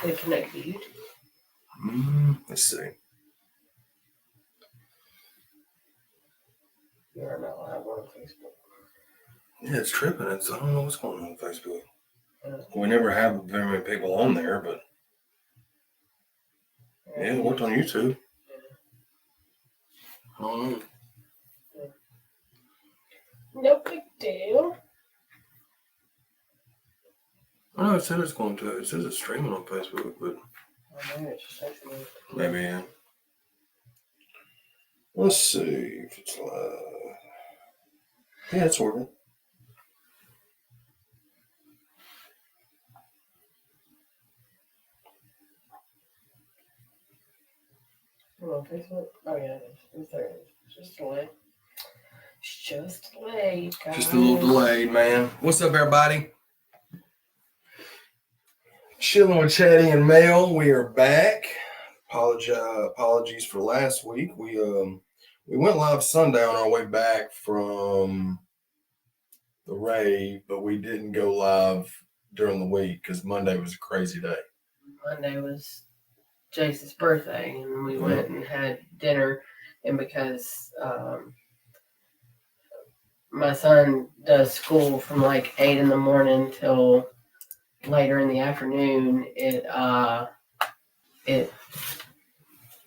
They connect to YouTube. Let's see. You're not live on Facebook. Yeah, it's tripping. I don't know what's going on Facebook. We never have very many people on there, but yeah, it worked on YouTube. I don't know. No big deal. I know it said it's going to. It says it's streaming on Facebook, but maybe it's just actually. Maybe, yeah. Let's see if it's live. Yeah, it's working. On Facebook? Oh, yeah, it's there. It's just delayed. It's just delayed, guys. Just a little delayed, man. What's up, everybody? Chilling with Chaddy and Mel. We are back. Apologies for last week. We went live Sunday on our way back from the rave, but we didn't go live during the week because Monday was a crazy day. Monday was Jace's birthday, and we went and had dinner. And because my son does school from like 8 in the morning till later in the afternoon, it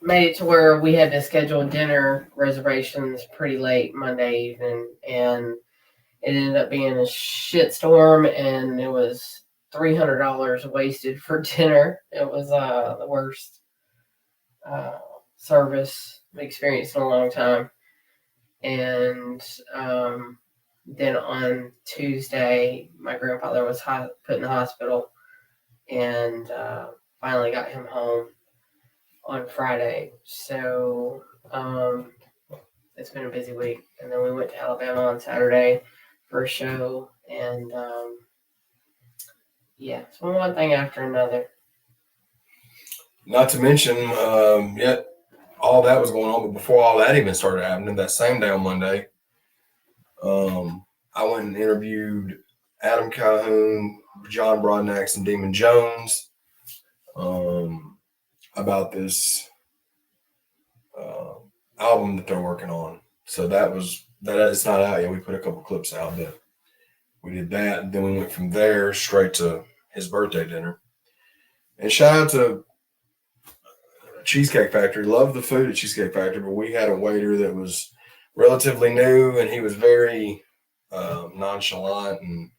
made it to where we had to schedule dinner reservations pretty late Monday evening, and it ended up being a shitstorm, and it was $300 wasted for dinner. It was the worst service experienced in a long time. And then on Tuesday, my grandfather was put in the hospital, and finally got him home on Friday. So it's been a busy week. And then we went to Alabama on Saturday for a show, and yeah, it's one thing after another. Not to mention, yet all that was going on, but before all that even started happening, that same day on Monday, I went and interviewed Adam Calhoun, John Broadnax, and Demon Jones about this album that they're working on. So that it's not out yet. We put a couple clips out, but we did that, and then we went from there straight to his birthday dinner. And shout out to Cheesecake Factory. Love the food at Cheesecake Factory, but we had a waiter that was relatively new, and he was very nonchalant, and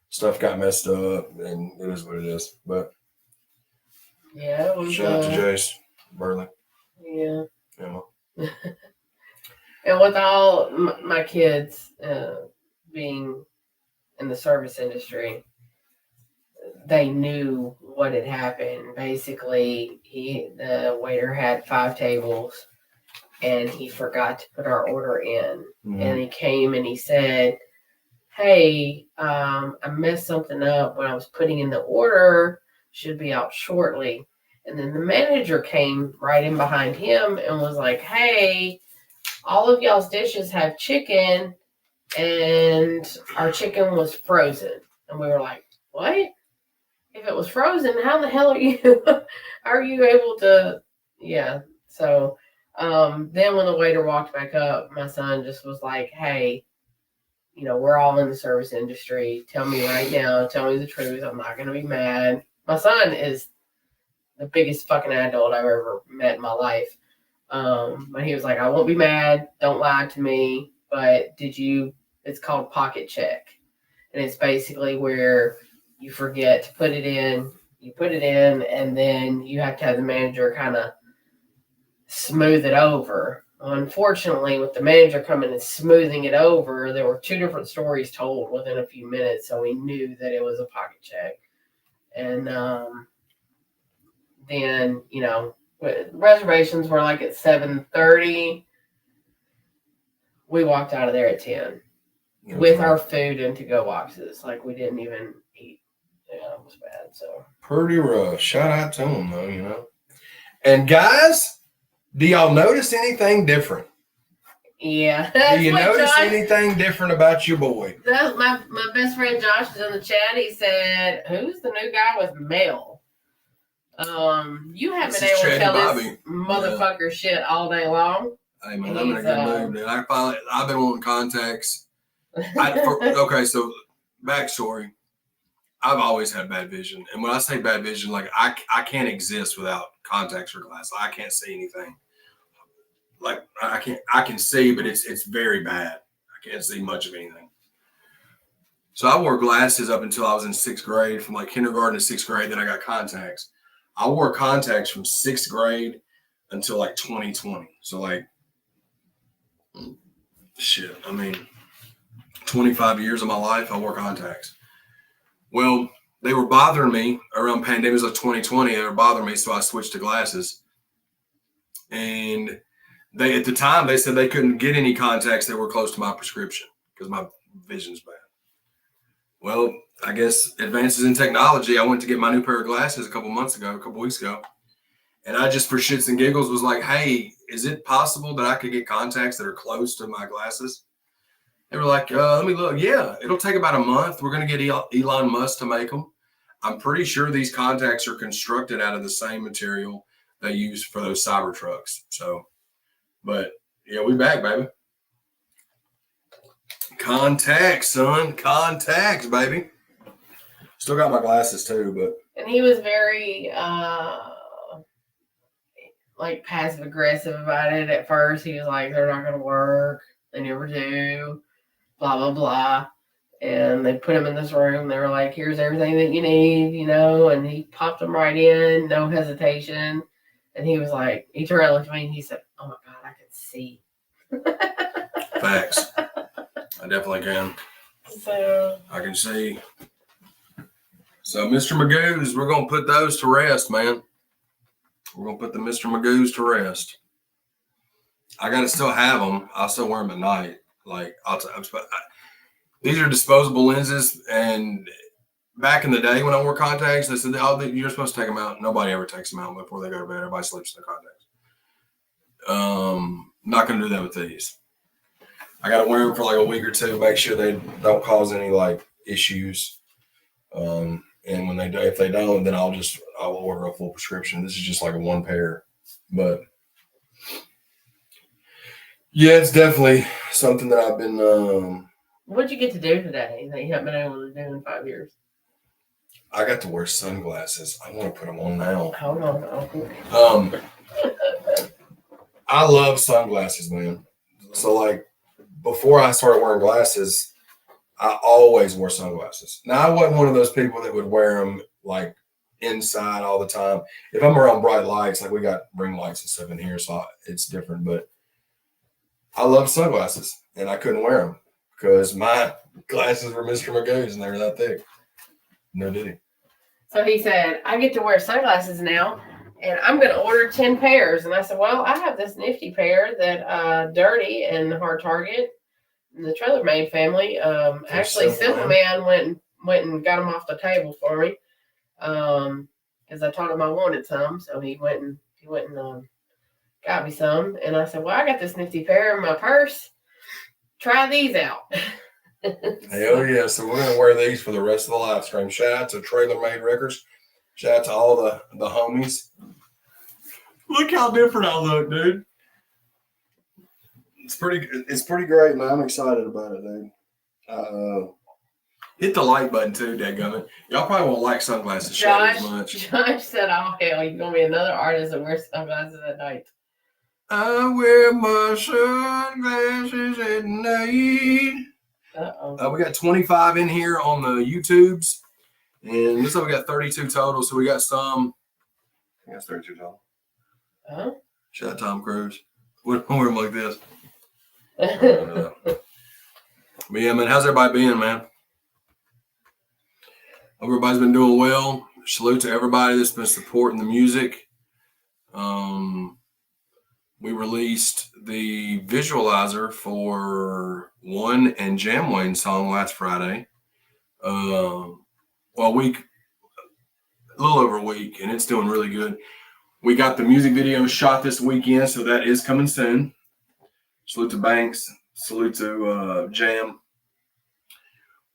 stuff got messed up, and it is what it is. But yeah, it was, shout out to Jace Burley. Yeah. Emma. And with all my kids being in the service industry, they knew what had happened. Basically, the waiter had 5 tables, and he forgot to put our order in. Mm-hmm. And he came and he said, "Hey, I messed something up when I was putting in the order. Should be out shortly." And then the manager came right in behind him and was like, "Hey, all of y'all's dishes have chicken, and our chicken was frozen." And we were like, "What? If it was frozen, how the hell are you able to?" Yeah. So then when the waiter walked back up, my son just was like, "Hey, we're all in the service industry. Tell me right now. Tell me the truth. I'm not going to be mad." My son is the biggest fucking adult I've ever met in my life. But he was like, "I won't be mad. Don't lie to me. But it's called pocket check. And it's basically where you forget to put it in, you put it in, and then you have to have the manager kind of smooth it over." Unfortunately, with the manager coming and smoothing it over, there were 2 different stories told within a few minutes, so we knew that it was a pocket check. And then, reservations were like at 7:30. We walked out of there at 10 with our food and to-go boxes. Like, we didn't even eat. Yeah, it was bad. So pretty rough. Shout out to them, though, And guys, do y'all notice anything different? Yeah. Do you notice anything different about your boy? My best friend Josh is in the chat. He said, "Who's the new guy with Mel?" You have This been is able to Chaddy tell Bobby. this motherfucker shit all day long. Hey man, I'm in a good mood, dude. I've been wanting contacts. Okay, so backstory. I've always had bad vision, and when I say bad vision, like I can't exist without contacts or glasses. I can't see anything. Like I can see, but it's very bad. I can't see much of anything. So I wore glasses up until I was in 6th grade, from like kindergarten to 6th grade. Then I got contacts. I wore contacts from 6th grade until like 2020. So like, shit. I mean, 25 years of my life, I wore contacts. Well, they were bothering me around pandemics like 2020. They were bothering me, so I switched to glasses. And at the time, they said they couldn't get any contacts that were close to my prescription because my vision's bad. Well, I guess advances in technology. I went to get my new pair of glasses a couple weeks ago. And I just, for shits and giggles, was like, hey, is it possible that I could get contacts that are close to my glasses? They were like, let me look. Yeah, it'll take about a month. We're going to get Elon Musk to make them. I'm pretty sure these contacts are constructed out of the same material they use for those Cybertrucks. So, but yeah, we back, baby. Contacts, son. Contacts, baby. Still got my glasses too, but. And he was very, like passive aggressive about it at first. He was like, they're not going to work. They never do. Blah, blah, blah. And they put him in this room. They were like, here's everything that you need, you know. And he popped them right in, no hesitation. And he was like, he turned and looked at me and he said, oh my God, I can see. Facts. I definitely can. So I can see. So, Mr. Magoo's, we're going to put those to rest, man. We're going to put the Mr. Magoo's to rest. I got to still have them. I'll still wear them at night. Like, these are disposable lenses. And back in the day when I wore contacts, they said, oh, you're supposed to take them out. Nobody ever takes them out before they go to bed. Everybody sleeps in their contacts. Not going to do that with these. I got to wear them for like a week or two, make sure they don't cause any like issues. And when they do, if they don't, then I'll order a full prescription. This is just like a one pair, but yeah, it's definitely something that I've been. what'd you get to do today that you haven't been able to do in 5 years? I got to wear sunglasses. I want to put them on now. Hold on. I love sunglasses, man. So like before I started wearing glasses, I always wore sunglasses. Now, I wasn't one of those people that would wear them like inside all the time. If I'm around bright lights, like we got ring lights and stuff in here, so it's different. But I love sunglasses, and I couldn't wear them because my glasses were Mr. Magoo's, and they were that thick. No diddy. So he said, I get to wear sunglasses now, and I'm going to order 10 pairs. And I said, well, I have this nifty pair that Dirty and Hard Target, the Trailer Maid family, actually Simple Man went and got them off the table for me, because I told him I wanted some. So he went and got me some. And I said, well, I got this nifty pair in my purse. Try these out. Hell yeah. So we're going to wear these for the rest of the live stream. Shout out to Trailer Maid Records. Shout out to all the homies. Look how different I look, dude. It's pretty great, man. I'm excited about it, dude. Hit the like button too, dadgummit. Y'all probably won't like sunglasses shut as much. Josh said, oh hell, you're gonna be another artist that wears sunglasses at night. I wear my sunglasses at night. We got 25 in here on the YouTubes. And looks like we got 32 total. So we got some. I think that's 32 total. Huh? Shout out Tom Cruise. We don't wear them like this. But yeah, man, how's everybody being, man? Hope everybody's been doing well. Salute to everybody that's been supporting the music. We released the visualizer for One and Jam Wayne's song last Friday. A little over a week, and it's doing really good. We got the music video shot this weekend, so that is coming soon. Salute to Banks. Salute to Jam.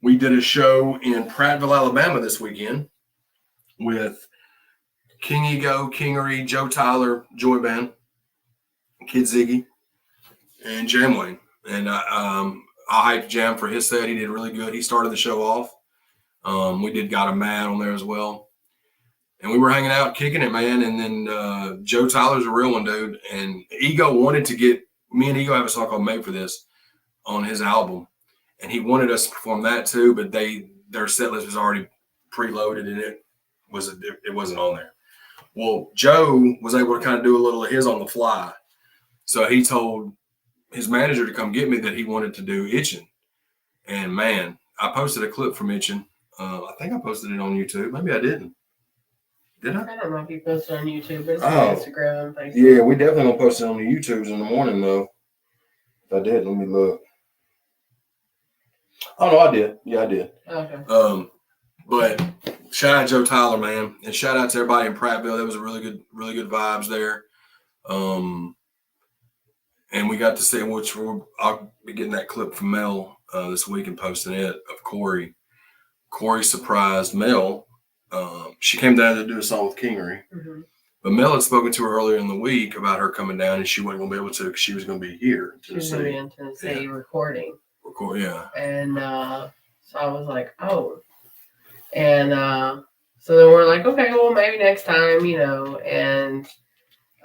We did a show in Prattville, Alabama this weekend with King Ego, Kingery, Joe Tyler, Joy Band, Kid Ziggy, and Jam Wayne. And I hyped Jam for his set. He did really good. He started the show off. We did Got a Mad on there as well. And we were hanging out, kicking it, man. And then Joe Tyler's a real one, dude. And Ego wanted to get me and Ego have a song called "Made for This" on his album, and he wanted us to perform that too. But their set list was already preloaded, and it wasn't on there. Well, Joe was able to kind of do a little of his on the fly, so he told his manager to come get me that he wanted to do "Itchin'." And man, I posted a clip from "Itchin'." I think I posted it on YouTube. Maybe I didn't. Did I? I don't know if you posted on YouTube, but it's on Instagram. Facebook. Yeah, we definitely gonna post it on the YouTubes in the morning though. If I did, let me look. Oh no, I did. Yeah, I did. Okay. But shout out Joe Tyler, man, and shout out to everybody in Prattville. That was a really good vibes there. And we got to see, which I'll be getting that clip from Mel this week and posting it of Corey. Corey surprised Mel. She came down to do a song with Kingery. Mm-hmm. But Mel had spoken to her earlier in the week about her coming down, and she wasn't going to be able to because she was going to be here. She was going to be in Tennessee recording. Yeah. And so I was like, oh. And so then we're like, okay, well, maybe next time, And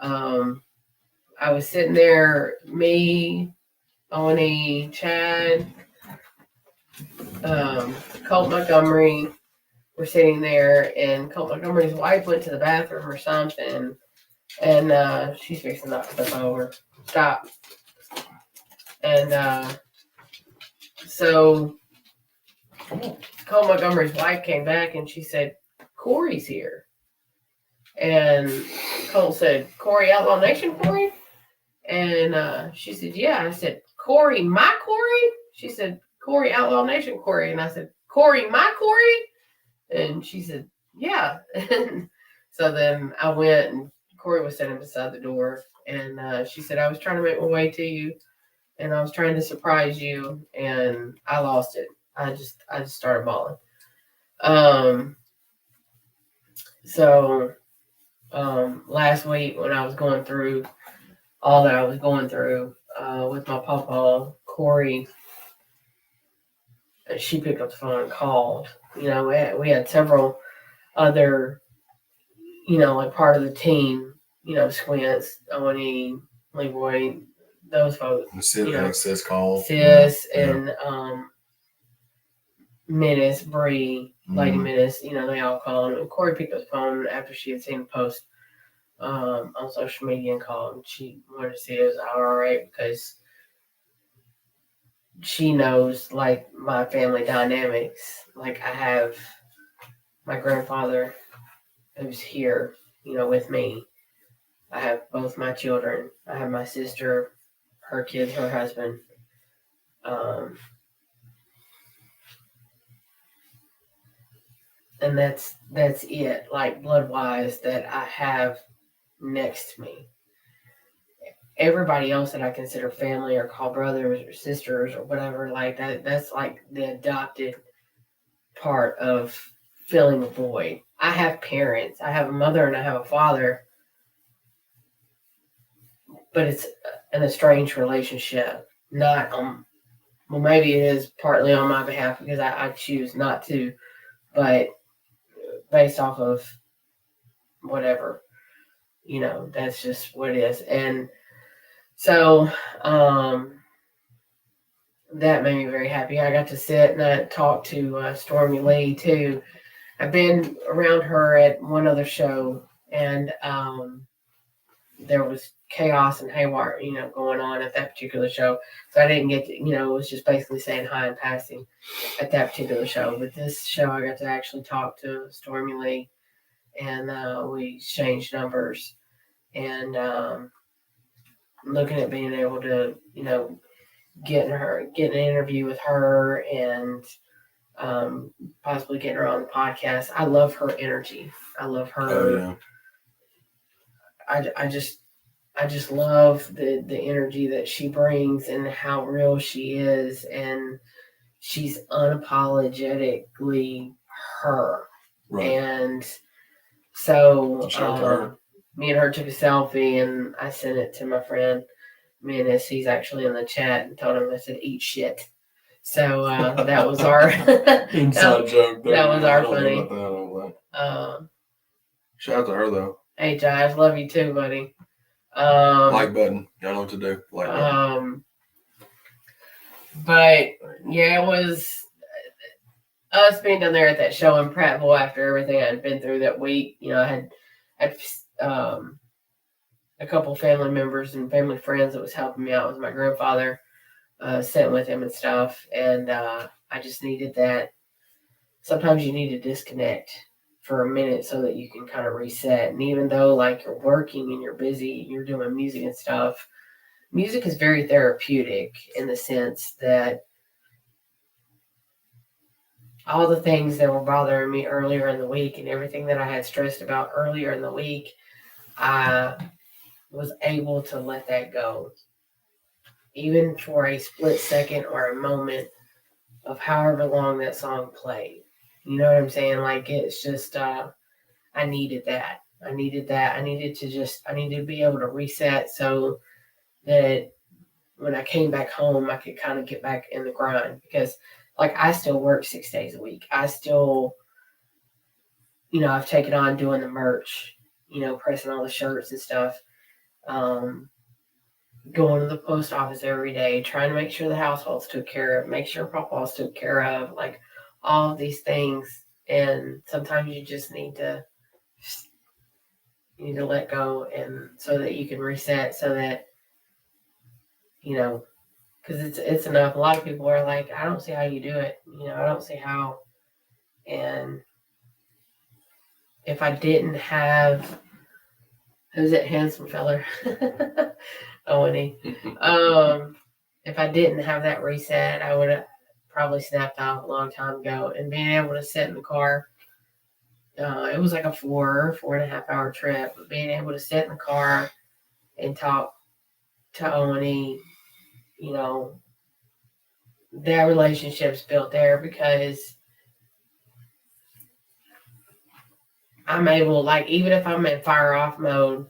I was sitting there, me, Oni, Chad, Colt Montgomery. We're sitting there, and Colt Montgomery's wife went to the bathroom or something, and she's fixing to knock stuff over. Stop. And so Colt Montgomery's wife came back, and she said, Corey's here. And Colt said, Corey, Outlaw Nation Corey? And she said, yeah. I said, Corey, my Corey? She said, Corey, Outlaw Nation Corey. And I said, Corey, my Corey? And she said, yeah. And so then I went, and Corey was standing beside the door. And she said, I was trying to make my way to you, and I was trying to surprise you, and I lost it. I just started bawling. So last week when I was going through all that I was going through with my pawpaw, Corey, she picked up the phone and called. We had several other, like part of the team, Squints, Oni, Leroy, those folks. Sis called. Sis and Menace, Bree, Lady Menace, they all called. And Corey picked up the phone after she had seen the post on social media and called. And she wanted to see if it was all right because she knows, like, my family dynamics. Like, I have my grandfather who's here, with me. I have both my children. I have my sister, her kids, her husband. And that's it, like, blood-wise, that I have next to me. Everybody else that I consider family or call brothers or sisters or whatever, like that's like the adopted part of filling a void. I have parents. I have a mother and I have a father, but it's an estranged relationship. Not well, maybe it is partly on my behalf because I choose not to, but based off of whatever, that's just what it is. And so that made me very happy. I got to sit and I talked to Stormy Lee too. I've been around her at one other show, and there was chaos and haywire, going on at that particular show. So I didn't get to, it was just basically saying hi and passing at that particular show. But this show, I got to actually talk to Stormy Lee, and we exchanged numbers, and looking at being able to, get an interview with her and possibly getting her on the podcast. I love her energy. I love her. Oh, yeah. I just love the energy that she brings and how real she is, and she's unapologetically her. Right. And So Shout out to her. me and her took a selfie, and I sent it to my friend. Menace, he's actually in the chat, and told him I said eat shit. So that was our inside joke. There, that was I our don't funny. know about that, I don't like. Shout out to her though. Hey Josh, love you too, buddy. Like button. Y'all know what to do. Like button. But yeah, it was us being down there at that show in Prattville after everything I'd been through that week. You know, I had a couple family members and family friends that was helping me out with my grandfather, sitting with him and stuff, and I just needed that. Sometimes you need to disconnect for a minute so that you can kind of reset. And even though like you're working and you're busy, you're doing music and stuff, music is very therapeutic in the sense that all the things that were bothering me earlier in the week and everything that I had stressed about earlier in the week, I was able to let that go. Even for a split second or a moment of however long that song played. You know what I'm saying? Like, it's just, I needed that. I needed to be able to reset so that when I came back home, I could kind of get back in the grind. Because, like, I still work 6 days a week. I still, I've taken on doing the merch, pressing all the shirts and stuff. Going to the post office every day, trying to make sure the household's took care of, make sure Papa's took care of, like all of these things. And sometimes you just need to let go, and so that you can reset, so that because it's enough. A lot of people are like, I don't see how you do it. I don't see how. And if I didn't have, who's that handsome feller? Owenny. If I didn't have that reset, I would have probably snapped off a long time ago. And being able to sit in the car, it was like a 4.5 hour trip. But being able to sit in the car and talk to Owenny, that relationship's built there because I'm able, like, even if I'm in fire off mode,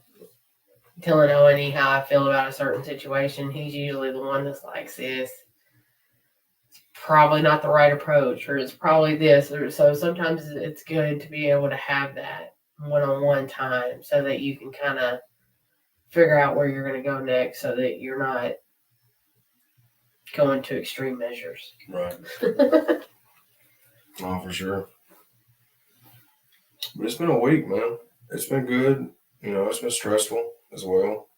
telling Owenny how I feel about a certain situation, he's usually the one that's like, sis, it's probably not the right approach, or it's probably this. Or so sometimes it's good to be able to have that one-on-one time so that you can kind of figure out where you're going to go next, so that you're not going to extreme measures. Right. Oh, for sure. But it's been a week, man. It's been good. It's been stressful as well.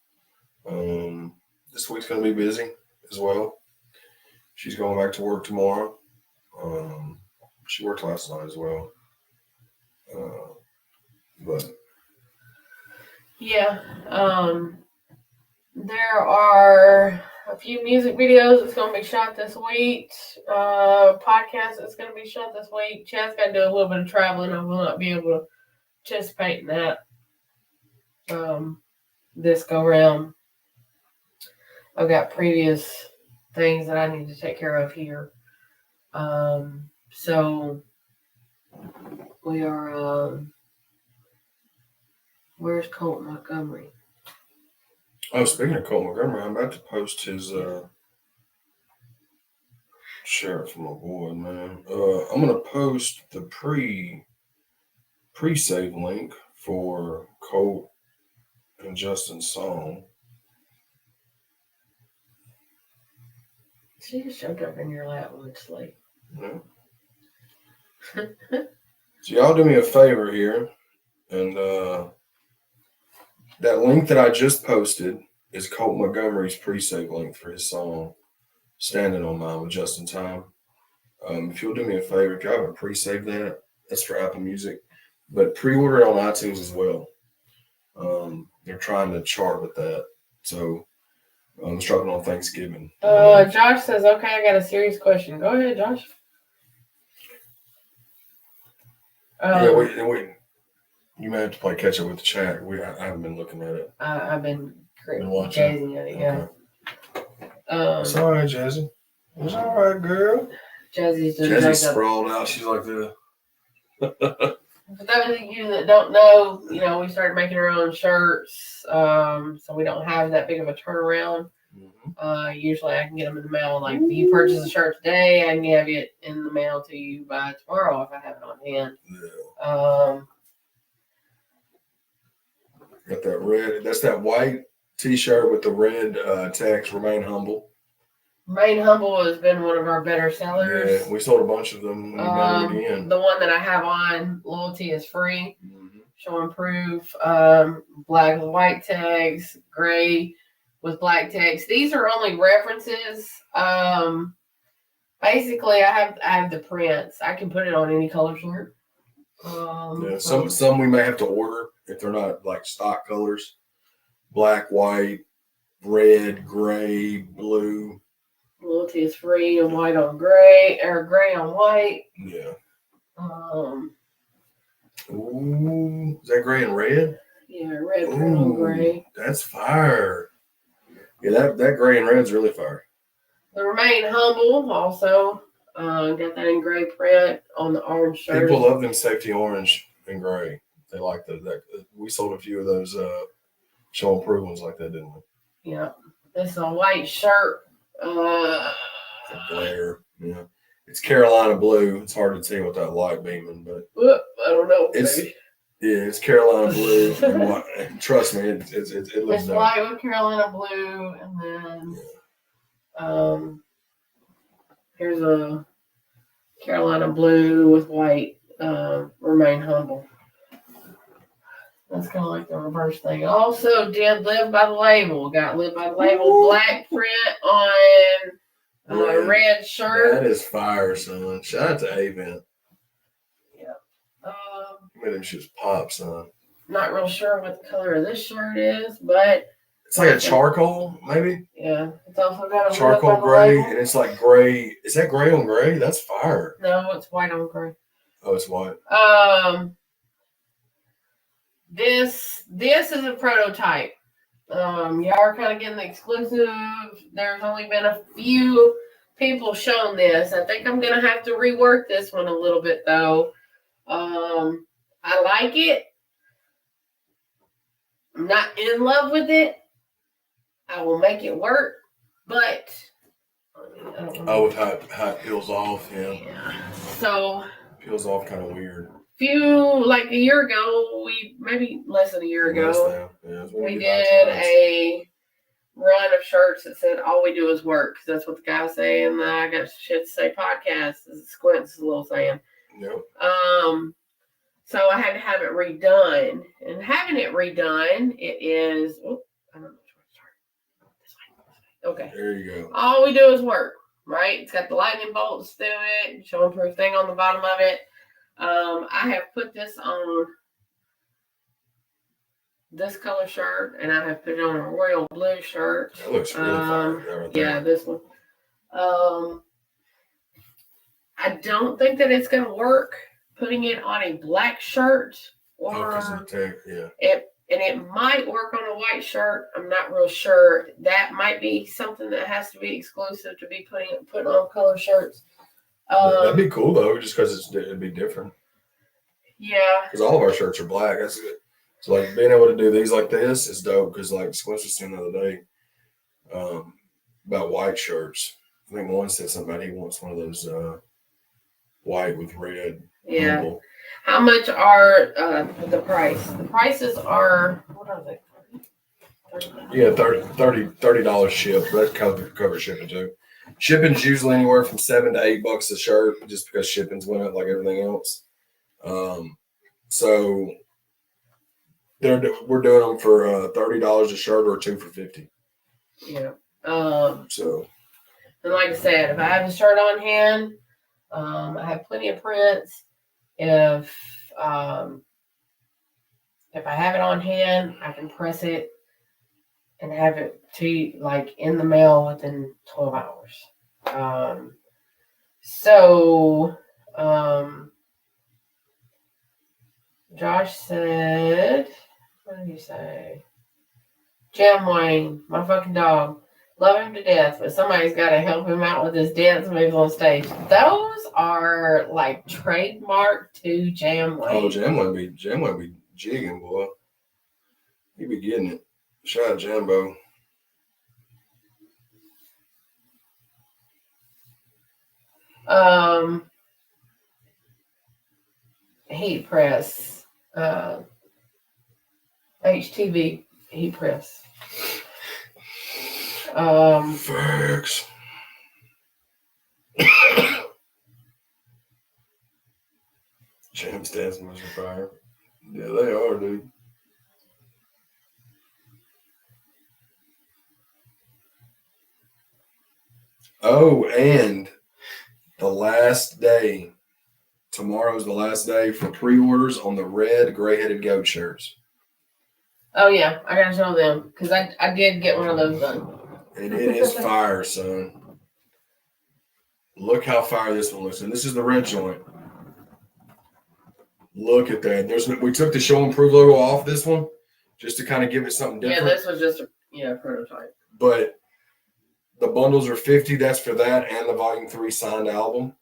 This week's going to be busy as well. She's going back to work tomorrow. She worked last night as well. But yeah, there are a few music videos that's going to be shot this week. Podcast that's going to be shot this week. Chad's got to do a little bit of traveling. I will not be able to participate in that this go round. I've got previous things that I need to take care of here. So we are. Where's Colt Montgomery? Oh, speaking of Colt Montgomery, I'm about to post his sheriff for my boy, man. I'm gonna post the pre-save link for Colt and Justin's song. She just jumped up in your lap when it's late. Yeah. So y'all do me a favor here, and that link that I just posted is Colt Montgomery's pre-save link for his song "Standing on Mine" with Justin Time. If you'll do me a favor, if y'all haven't pre-saved that, that's for Apple Music, but pre-order it on iTunes as well. They're trying to chart with that, so it's dropping on Thanksgiving. Josh says, okay, I got a serious question. Go ahead, Josh. Yeah, wait. You may have to play catch up with the chat. I haven't been looking at it. I've been watching. gazing at it, yeah. Okay. It's all right, Jazzy. It's all right, girl. Jazzy's Jazzy sprawled out. She's like the. those of you that don't know, we started making our own shirts, so we don't have that big of a turnaround. Usually I can get them in the mail. Like, if you purchase a shirt today, I can have it in the mail to you by tomorrow if I have it on hand. Yeah. Got that red. That's that white T-shirt with the red text. Remain humble. Remain humble has been one of our better sellers. Yeah, we sold a bunch of them. We got it again. The one that I have on, loyalty is free. Show and proof. Black with white text, gray with black text. These are only references. Basically, I have the prints. I can put it on any color shirt. Yeah, some we may have to order if they're not like stock colors. Black, white, red, gray, blue. Loyalty is free and white on gray, or gray on white. Yeah. Ooh, is that gray and red? Yeah, red print on gray. That's fire. Yeah, that gray and red's really fire. The Remain Humble also got that in gray print on the orange shirt. People love them safety orange and gray. They like that. We sold a few of those show and prove ones like that, didn't we? Yeah. This is a white shirt. Glare. Yeah. It's Carolina blue. It's hard to see with that light beaming, but I don't know. It's Carolina blue. And white. Trust me, it looks. It's white with Carolina blue, and then here's a Carolina blue with white. Remain humble. That's kind of like the reverse thing. Also did Live by the Label. Got Live by the Label black print on a red shirt. That is fire, son. Shout out to Avent. Yeah. You made them shits pop, son. Not real sure what the color of this shirt is, but it's like a charcoal, maybe. Yeah. It's also got a charcoal gray, and it's like gray. Is that gray on gray? That's fire. No, it's white on gray. Oh, it's white. This is a prototype. Y'all are kind of getting the exclusive. There's only been a few people shown this. I think I'm gonna have to rework this one a little bit though. I like it. I'm not in love with it. I will make it work, but with how it peels off, yeah. So peels off kind of weird. Like a year ago, maybe less than a year ago, we did a run of shirts that said all we do is work, because that's what the guys say, and I got shit to say podcast is Squint's little saying. Yep. So I had to have it redone, and having it redone, it is. I don't know which one to start. This way. Okay. There you go. All we do is work, right? It's got the lightning bolts through it, show and proof thing on the bottom of it. I have put this on this color shirt, and I have put it on a royal blue shirt. That looks really fire. Right yeah, this one. I don't think that it's going to work putting it on a black shirt, or it might work on a white shirt. I'm not real sure. That might be something that has to be exclusive to be put on color shirts. That'd be cool though, just because it'd be different. Yeah. Because all of our shirts are black. That's good. So like being able to do these like this is dope. Because like Squinch was saying the other day about white shirts. I think one said something about he wants one of those white with red. Yeah. Humble. How much are the price? The prices are, what are they? Yeah, $30 ship. That covers shipping too. Shipping's usually anywhere from $7 to $8 a shirt, just because shipping's went up like everything else. So we're doing them for $30 a shirt, or 2 for $50. Yeah. So. And like I said, if I have a shirt on hand, I have plenty of prints. If I have it on hand, I can press it and have it to you, like in the mail within 12 hours. Josh said, what did he say? Jam Wayne, my fucking dog. Love him to death, but somebody's got to help him out with his dance moves on stage. Those are like trademarked to Jamway. Oh, Jamway be jigging, boy. He be getting it. Shout out Jambo. Heat press. HTV heat press. Facts. Jam stands much fire. Yeah, they are, dude. Oh, and the last day. Tomorrow's the last day for pre-orders on the red gray-headed goat shirts. Oh yeah, I gotta show them because I did get one of those done. And it is fire, son. Look how fire this one looks. And this is the red joint. Look at that. We took the show and prove logo off this one just to kind of give it something different. Yeah, this was just a prototype. But the bundles are $50. That's for that and the Volume 3 signed album.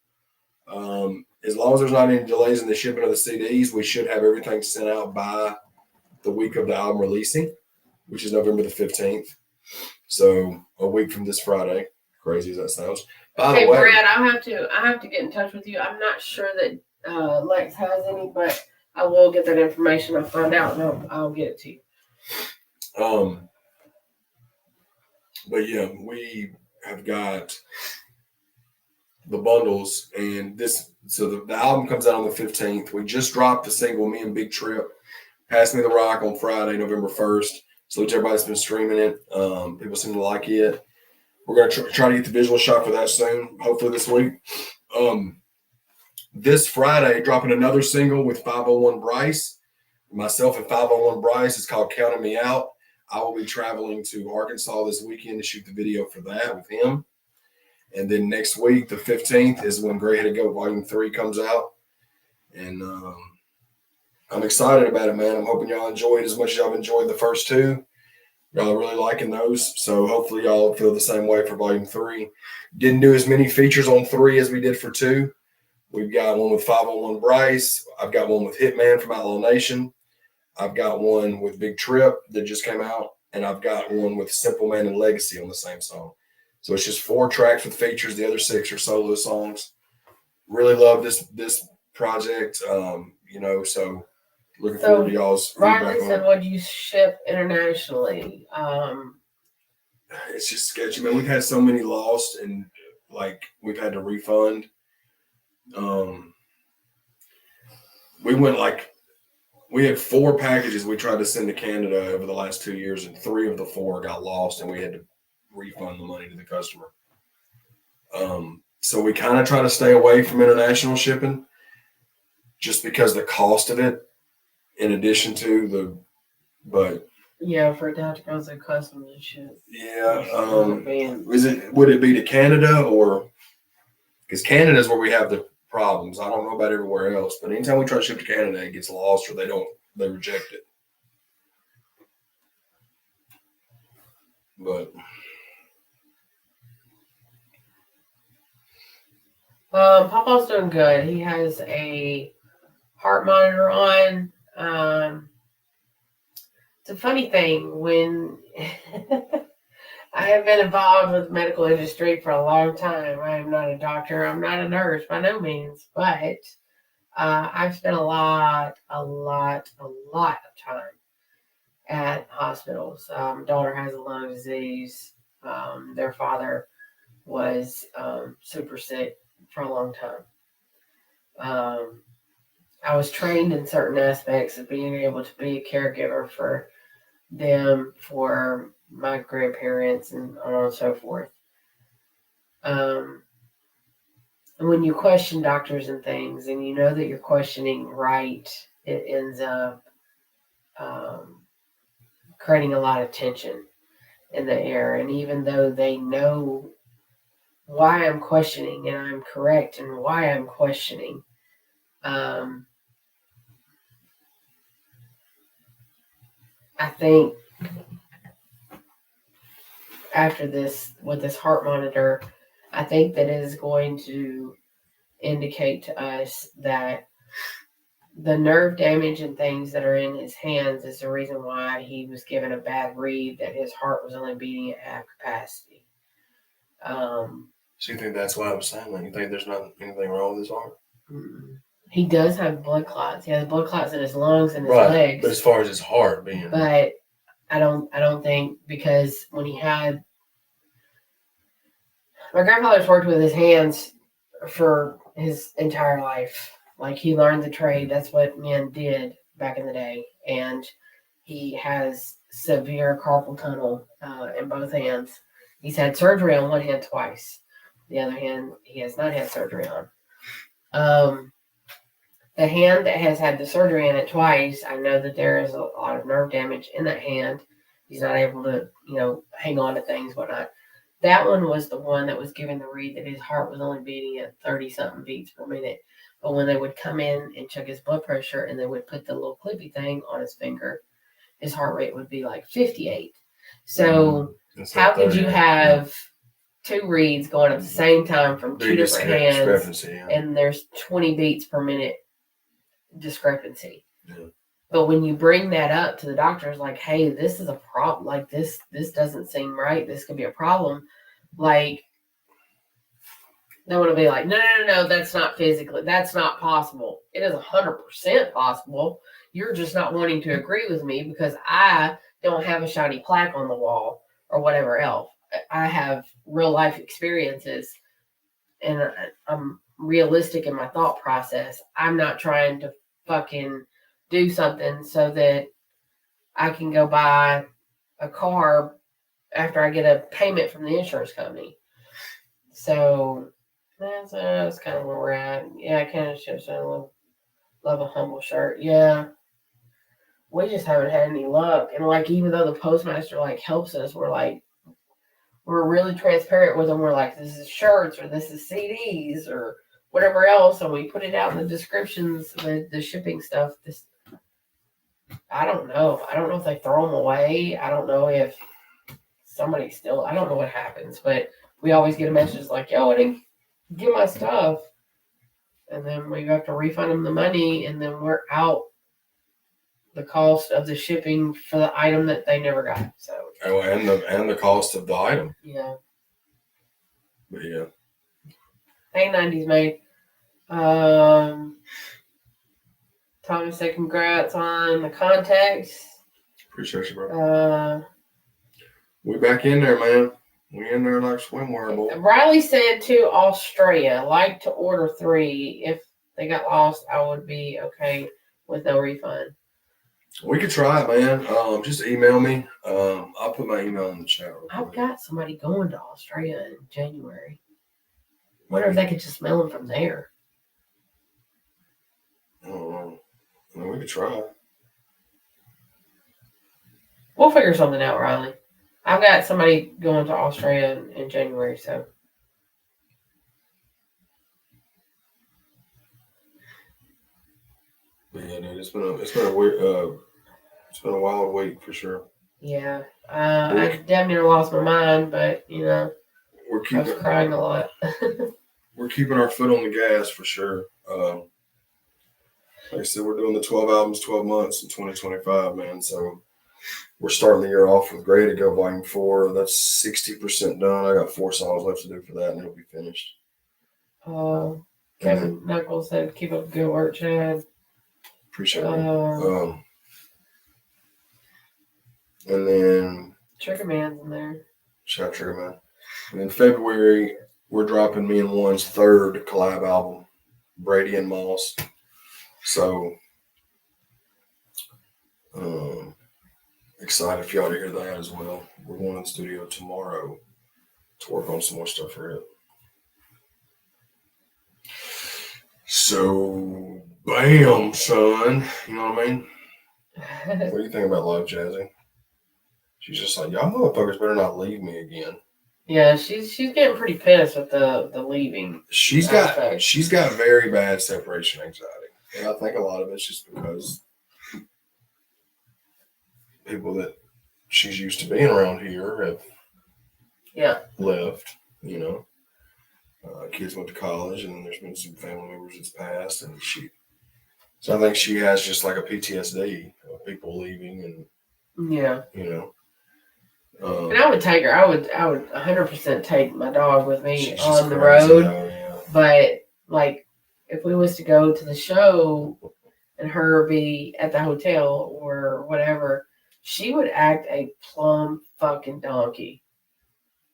As long as there's not any delays in the shipping of the CDs, we should have everything sent out by the week of the album releasing, which is November the 15th. So a week from this Friday. Crazy as that sounds. By the way, Brad, I have to get in touch with you. I'm not sure that Lex has any, but I will get that information. I'll find out and I'll get it to you. But yeah, we have got the bundles and this. So the album comes out on the 15th. We just dropped the single, Me and Big Trip, Pass Me the Rock on Friday, November 1st. So everybody's been streaming it. People seem to like it. We're going to try to get the visual shot for that soon, hopefully this week. This Friday, dropping another single with 501 Bryce. Myself and 501 Bryce. It's called Counting Me Out. I will be traveling to Arkansas this weekend to shoot the video for that with him. And then next week, the 15th, is when Gray Headed Goat Volume 3 comes out. And I'm excited about it, man. I'm hoping y'all enjoy it as much as y'all enjoyed the first two. Y'all are really liking those. So hopefully y'all feel the same way for Volume 3. Didn't do as many features on 3 as we did for 2. We've got one with 501 Bryce. I've got one with Hitman from Outlaw Nation. I've got one with Big Trip that just came out. And I've got one with Simple Man and Legacy on the same song. So it's just 4 tracks with features. The other 6 are solo songs. Really love this project. So looking forward to y'all's feedback. Riley said, "What do you ship internationally?" It's just sketchy, man. We've had so many lost, and we've had to refund. We had 4 packages we tried to send to Canada over the last 2 years, and 3 of the 4 got lost, and we had to refund the money to the customer. So we kind of try to stay away from international shipping just because the cost of it, in addition to for it to have to go through customs and shit. Yeah. Would it be to Canada, or because Canada is where we have the problems? I don't know about everywhere else, but anytime we try to ship to Canada, it gets lost or they reject it. But Papa's doing good. He has a heart monitor on. It's a funny thing when I have been involved with the medical industry for a long time. I am not a doctor. I'm not a nurse by no means, but I've spent a lot of time at hospitals. Daughter has a lung disease. Their father was super sick for a long time. I was trained in certain aspects of being able to be a caregiver for them, for my grandparents, and on and so forth. And when you question doctors and things, and you know that you're questioning right, it ends up creating a lot of tension in the air. And even though they know why I'm questioning and I'm correct and why I'm questioning, I think after this, with this heart monitor, I think that it is going to indicate to us that the nerve damage and things that are in his hands is the reason why he was given a bad read that his heart was only beating at half capacity. So you think that's why I was saying that? You think there's not anything wrong with his heart? He does have blood clots. He has blood clots in his lungs and his Right. legs. But as far as his heart being, but I don't think, because when he had, my grandfather's worked with his hands for his entire life. Like, he learned the trade. That's what men did back in the day. And he has severe carpal tunnel in both hands. He's had surgery on one hand twice. The other hand, he has not had surgery on. The hand that has had the surgery in it twice, I know that there is a lot of nerve damage in that hand. He's not able to, hang on to things, whatnot. That one was the one that was given the read that his heart was only beating at 30-something beats per minute. But when they would come in and check his blood pressure and they would put the little clippy thing on his finger, his heart rate would be like 58. So how could you have two reads going at the same time from two different hands, and there's 20 beats per minute discrepancy? Yeah. But when you bring that up to the doctors, like, hey, this is a problem. Like, this doesn't seem right. This could be a problem. Like, they want to be like, no, that's not physically, that's not possible. It is 100% possible. You're just not wanting to agree with me because I don't have a shiny plaque on the wall or whatever else. I have real life experiences, and I'm realistic in my thought process. I'm not trying to fucking do something so that I can go buy a car after I get a payment from the insurance company. So that's kind of where we're at. Yeah, I kind of should say love a humble shirt. Yeah. We just haven't had any luck. And like, even though the postmaster like helps us, we're really transparent with them. We're like, this is shirts or this is CDs or whatever else, and we put it out in the descriptions, the shipping stuff. I don't know. I don't know if they throw them away. I don't know if somebody still, I don't know what happens, but we always get a message like, yo, I didn't get my stuff. And then we have to refund them the money, and then we're out the cost of the shipping for the item that they never got. So and the cost of the item. Yeah. But yeah. Hey, 90s mate. Tommy said congrats on the contacts. Appreciate you, bro. We back in there, man. We in there like swimwear, boy. Riley said to Australia, like to order 3. If they got lost, I would be okay with no refund. We could try it, man. Just email me. I'll put my email in the chat. I've got somebody going to Australia in January. Wonder if they could just mail them from there. I don't know. I mean, we could try it. We'll figure something out, Riley. I've got somebody going to Australia in January, so. But yeah, dude, it's been a weird, it's been a wild week for sure. Yeah, I damn near lost my mind, but I was crying a lot. We're keeping our foot on the gas for sure. Like I said, we're doing the 12 albums, 12 months in 2025, man. So we're starting the year off with Ready to Go Volume 4. That's 60% done. I got 4 songs left to do for that, and it'll be finished. Kevin Knuckles said, keep up the good work, Chad. Appreciate it. And then Trigger Man's in there. Shout out Trigger Man. And in February, we're dropping me and One's 3rd collab album, Brady and Moss. So, excited for y'all to hear that as well. We're going in the studio tomorrow to work on some more stuff for it. So, bam, son. You know what I mean? What do you think about Love Jazzy? She's just like, y'all motherfuckers better not leave me again. Yeah, she's getting pretty pissed with the leaving. She's got very bad separation anxiety. And I think a lot of it's just because people that she's used to being around here have left, Kids went to college, and then there's been some family members that's passed, and so I think she has just like a PTSD of people leaving, and Yeah. And I would take her. I would 100% take my dog with me she's on the crazy road. though, yeah. But like, if we was to go to the show and her be at the hotel or whatever, she would act a plumb fucking donkey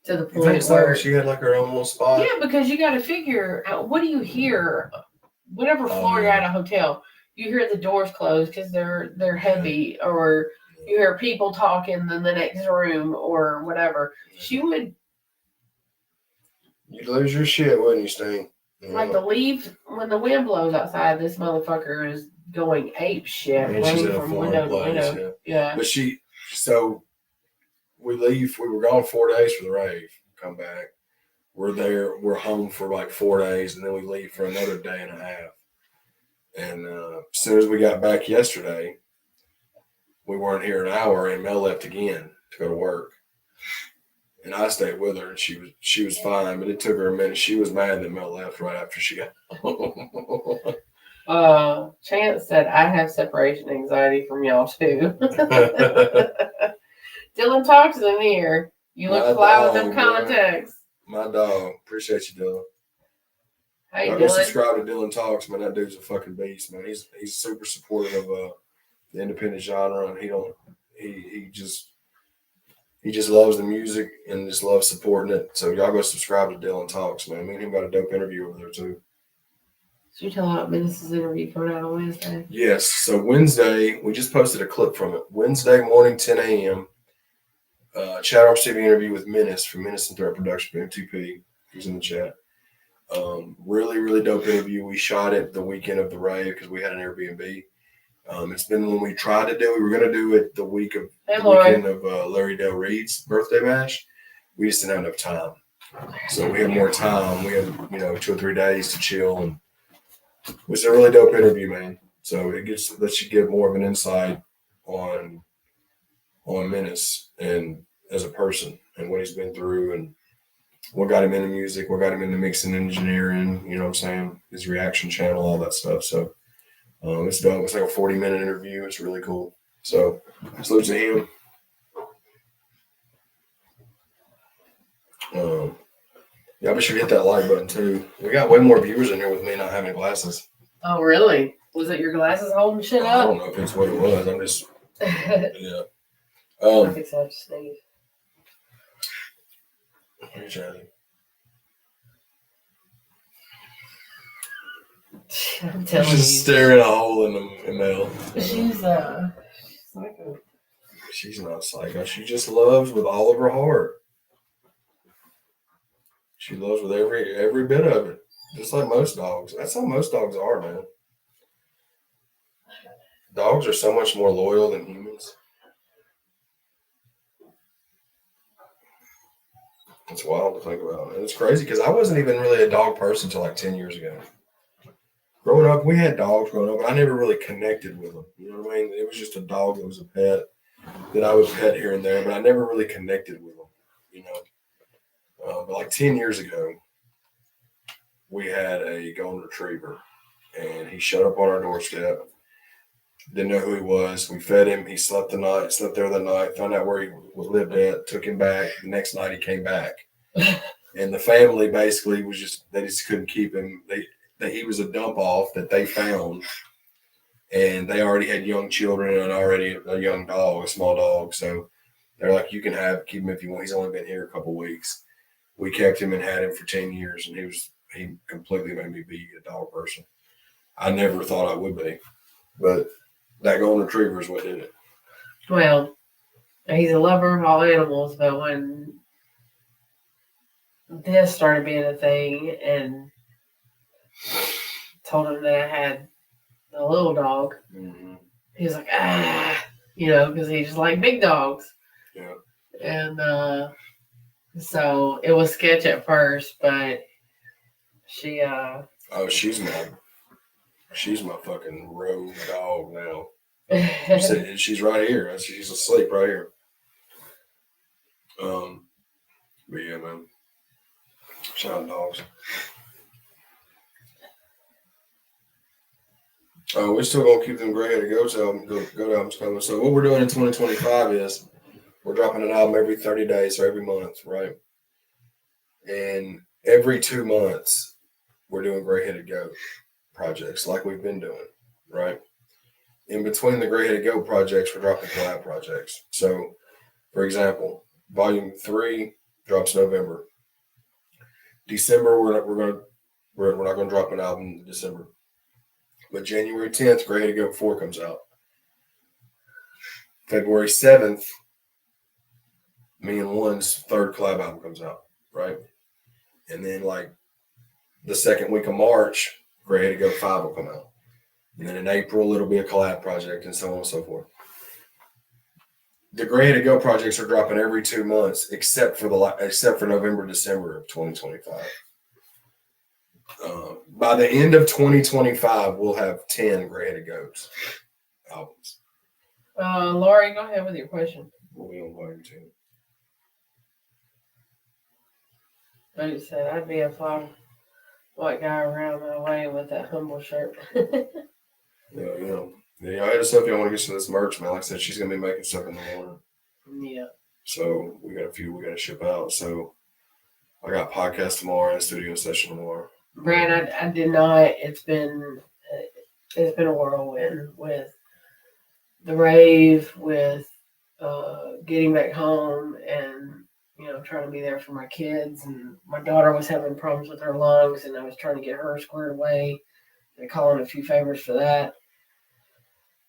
to the You think point so? where She had like her own little spot. yeah, because you got to figure out what do you hear, whatever floor you're at a hotel. You hear the doors close because they're heavy, or you hear people talking in the next room or whatever. She would You'd lose your shit, wouldn't you, Sting? like the leaves when the wind blows outside. This motherfucker is going ape shit, And she's running in a from foreign window to place, window. Yeah. But so we leave. We were gone 4 days for the rave. Come back. We're there. We're home for like 4 days, and then we leave for another day and a half. And as soon as we got back yesterday, we weren't here an hour, and Mel left again to go to work. And I stayed with her, and she was fine, but it took her a minute. She was mad that Mel left right after she got home. Chance said I have separation anxiety from y'all too. Dylan talks in here. You look fly with them contacts. My dog. Appreciate you, Dylan. Hey, Y'all Dylan. go subscribe to Dylan Talks, man. That dude's a fucking beast, man. He's super supportive of the independent genre, and he just loves the music and just loves supporting it. So y'all go subscribe to Dylan Talks, man. Me and him got a dope interview over there too. So you tell about Menace's interview coming out on Wednesday? Yes. So Wednesday, we just posted a clip from it. Wednesday morning, 10 a.m. Chat RCB interview with Menace from Menace and Threat Production, M2P. He's in the chat. Really, really dope interview. We shot it the weekend of the rave because we had an Airbnb. It's been when we tried to do. We were going to do it the weekend of Larry Del Reed's birthday bash. We just didn't have enough time, so we had more time. We had 2 or 3 days to chill, and it was a really dope interview, man. So it lets you get more of an insight on Menace and as a person and what he's been through and what got him into music, what got him into mixing engineering. You know what I'm saying? His reaction channel, all that stuff. So. It's dope. It's like a 40-minute interview. It's really cool. So, salute to him. Yeah, be sure to hit that like button too. We got way more viewers in here with me not having glasses. Oh, really? Was it your glasses holding shit up? I don't know if it's what it was. I'm just, yeah. I think so. I just sneeze. Hey, Chaddy. I'm telling you. Just staring a hole in the mail. She's psycho. She's not psycho. She just loves with all of her heart. She loves with every bit of it. Just like most dogs. That's how most dogs are, man. Dogs are so much more loyal than humans. It's wild to think about. And it's crazy because I wasn't even really a dog person until like 10 years ago. Growing up, we had dogs growing up, but I never really connected with them. You know what I mean? It was just a dog that was a pet that I would pet here and there, but I never really connected with them, you know. But like 10 years ago, we had a golden retriever, and he showed up on our doorstep. Didn't know who he was. We fed him. He slept there the night, found out where he lived at, took him back. The next night he came back. And the family basically they just couldn't keep him. He was a dump off that they found. And they already had young children and already a young dog, a small dog. So they're like, you can keep him if you want. He's only been here a couple of weeks. We kept him and had him for 10 years. And he completely made me be a dog person. I never thought I would be. But that golden retriever is what did it. Well, he's a lover of all animals, but when this started being a thing and told him that I had a little dog, he was like, because he just liked big dogs. Yeah. And so it was sketch at first, but she she's my fucking rogue dog now. She's right here. She's asleep right here. But yeah, man. Shout out dogs. We're still gonna keep them gray-headed goat albums coming. So what we're doing in 2025 is we're dropping an album every 30 days or every month, right? And every 2 months we're doing gray-headed goat projects like we've been doing, right? In between the gray-headed goat projects, we're dropping collab projects. So, for example, Volume 3 drops November. December, we're not gonna drop an album in December. But January 10th, Gray-Headed Goat 4 comes out. February 7th, me and One's third collab album comes out, right? And then like the second week of March, Gray-Headed Goat 5 will come out. And then in April, it'll be a collab project and so on and so forth. The Gray-Headed Goat projects are dropping every 2 months, except for November, December of 2025. By the end of 2025, we'll have 10 Gray-Headed Goats albums. Laurie, go ahead with your question. We'll be on volume 2. Like you said, I'd be a fly white guy around my way with that humble shirt. Yeah, I had stuff y'all want to get to this merch, man. Like I said, she's gonna be making stuff in the morning. Yeah. So we got a few we gotta ship out. So I got podcast tomorrow and a studio session tomorrow. Brad, I did not. It's been a whirlwind with the rave, with getting back home, and trying to be there for my kids. And my daughter was having problems with her lungs, and I was trying to get her squared away and calling a few favors for that.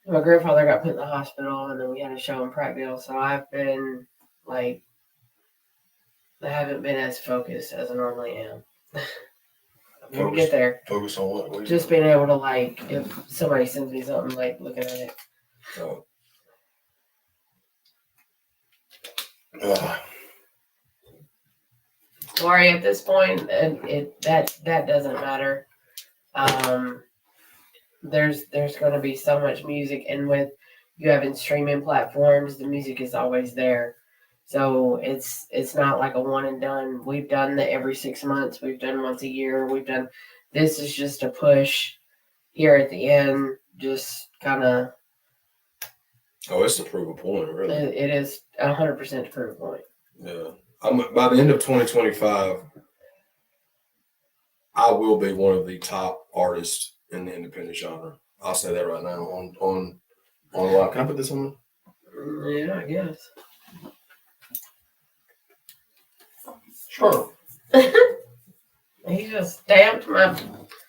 My grandfather got put in the hospital, and then we had a show in Prattville. So I've been I haven't been as focused as I normally am. We'll get there. Focus on what? Just being able to if somebody sends me something, looking at it. Oh. Laurie, at this point, that doesn't matter. There's going to be so much music, and with you having streaming platforms, the music is always there. So it's not like a one and done. We've done the every 6 months. We've done once a year. This is just a push here at the end. Just kind of. Oh, it's to prove a point, really. It is 100% to prove a point. Yeah. By the end of 2025, I will be one of the top artists in the independent genre. I'll say that right now on live. Can I put this on? Yeah, I guess. Sure. He just stamped my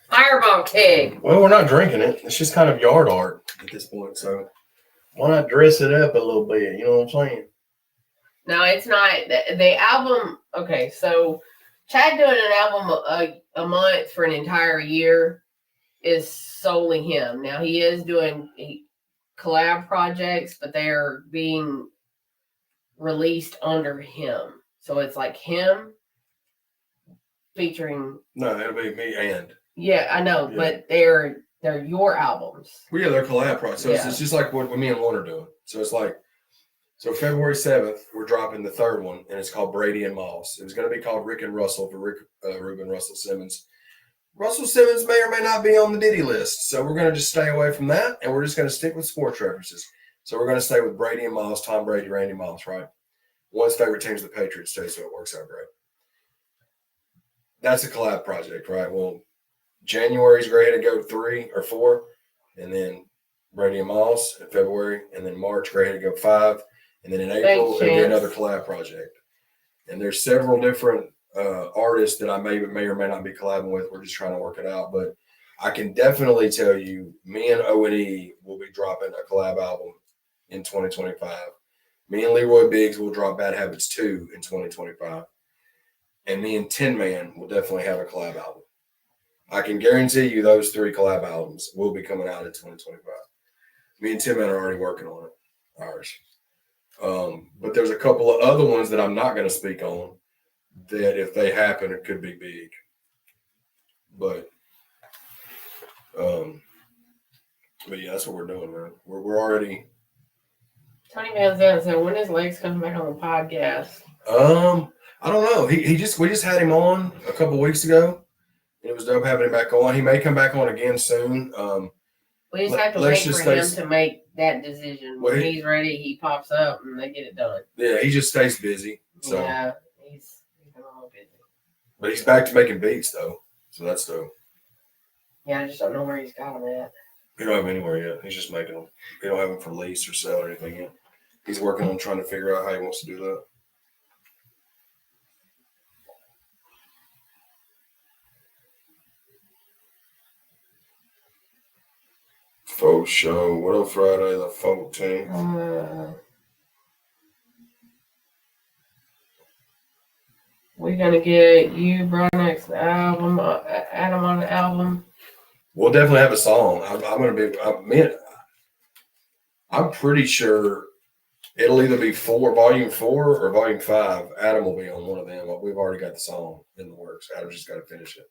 fireball keg. Well, we're not drinking it. It's just kind of yard art at this point. So why not dress it up a little bit? You know what I'm saying? No, it's not. The album, okay, so Chad doing an album a month for an entire year is solely him. Now, he is doing collab projects, but they are being released under him. So it's like him featuring. No, it'll be me and. Yeah, I know, yeah. But they're your albums. Well, yeah, they're collab projects. So it's just like what me and Warren are doing. So it's like, so February 7th, we're dropping the third one, and it's called Brady and Moss. It was going to be called Rick and Russell for Ruben Russell Simmons. Russell Simmons may or may not be on the Diddy list, so we're going to just stay away from that, and we're just going to stick with sports references. So we're going to stay with Brady and Moss, Tom Brady, Randy Moss, right? One's favorite team's the Patriots too, so it works out great. That's a collab project, right? Well, January's Gray-Headed Goat 3 or 4, and then Brady and Moss in February, and then March Gray-Headed Goat 5, and then in April it'll be another collab project. And there's several different artists that I may or may not be collabing with. We're just trying to work it out, but I can definitely tell you, me and O&E will be dropping a collab album in 2025. Me and Leroy Biggs will drop Bad Habits 2 in 2025. And me and Tin Man will definitely have a collab album. I can guarantee you those 3 collab albums will be coming out in 2025. Me and Tin Man are already working on it, ours. But there's a couple of other ones that I'm not going to speak on that if they happen, it could be big. But yeah, that's what we're doing, man. We're already. Tony Van Zandt said, when is Legs coming back on the podcast? I don't know. We just had him on a couple weeks ago. It was dope having him back on. He may come back on again soon. We just have to let's wait just for him stay. to make that decision. Well, When he's ready, he pops up and they get it done. Yeah, he just stays busy. So, yeah, he's a little busy. but he's back to making beats though, so that's dope. Yeah, I just don't know where he's got them at. We don't have them anywhere yet. He's just making them. We don't have them for lease or sale or anything yet. He's working on trying to figure out how he wants to do that. Faux show. What up, Friday the 14th? We're gonna get you, Brodnick's album, Adam on the album. We'll definitely have a song. I'm gonna be. I'm pretty sure it'll either be volume 4 or volume 5. Adam will be on one of them. We've already got the song in the works. Adam's just got to finish it.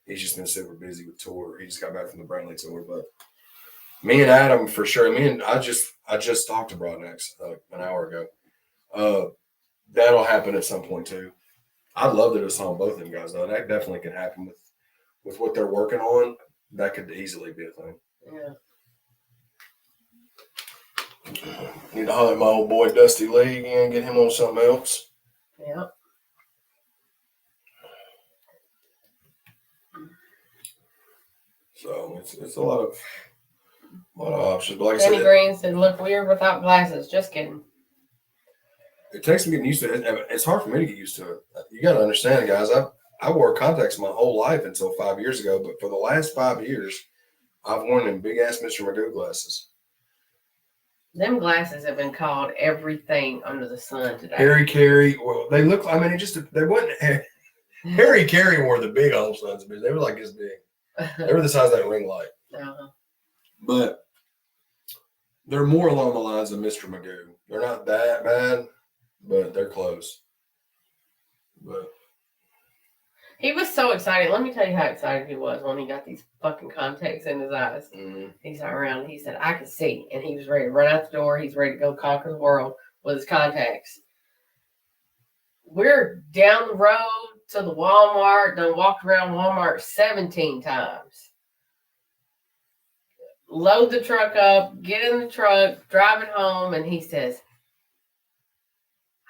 He's just been super busy with tour. He just got back from the Brantley tour, but me and Adam for sure. I just talked to Broadnex an hour ago. That'll happen at some point too. I'd love to do a song with both of them guys though. That definitely can happen with what they're working on. That could easily be a thing. Yeah. Need to holler at my old boy Dusty Lee again, get him on something else. Yeah. So it's a lot of options. But like Danny I said, Green said, "Look weird without glasses." Just kidding. it takes some getting used to it. It's hard for me to get used to it. You got to understand, guys. I wore contacts my whole life until 5 years ago, but for the last 5 years, I've worn them big ass Mr. Magoo glasses. Them glasses have been called everything under the sun today. Harry Carey. Well, they look. I mean, they wasn't. Harry Carey wore the big old sons of bitch. They were like this big. They were the size of that ring light. Uh-huh. But they're more along the lines of Mr. Magoo. They're not that bad, but they're close. But he was so excited. Let me tell you how excited he was when he got these fucking contacts in his eyes. mm-hmm. He sat around. He said, "I could see," and he was ready to run out the door. He's ready to go conquer the world with his contacts. We're down the road to the Walmart. Done walked around Walmart 17 times. Load the truck up, get in the truck, drive it home, and he says,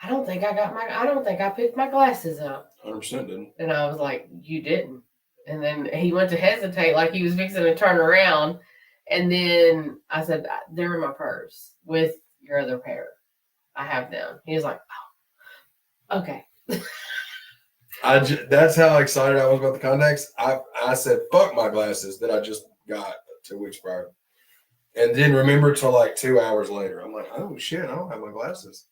I don't think I picked my glasses up. 100% didn't. And I was like, you didn't. And then he went to hesitate like he was fixing to turn around. And then I said, they're in my purse with your other pair. I have them. He was like, oh, okay. That's how excited I was about the contacts. I said, fuck my glasses that I just got 2 weeks prior. And didn't remember till like 2 hours later. I'm like, oh shit, I don't have my glasses.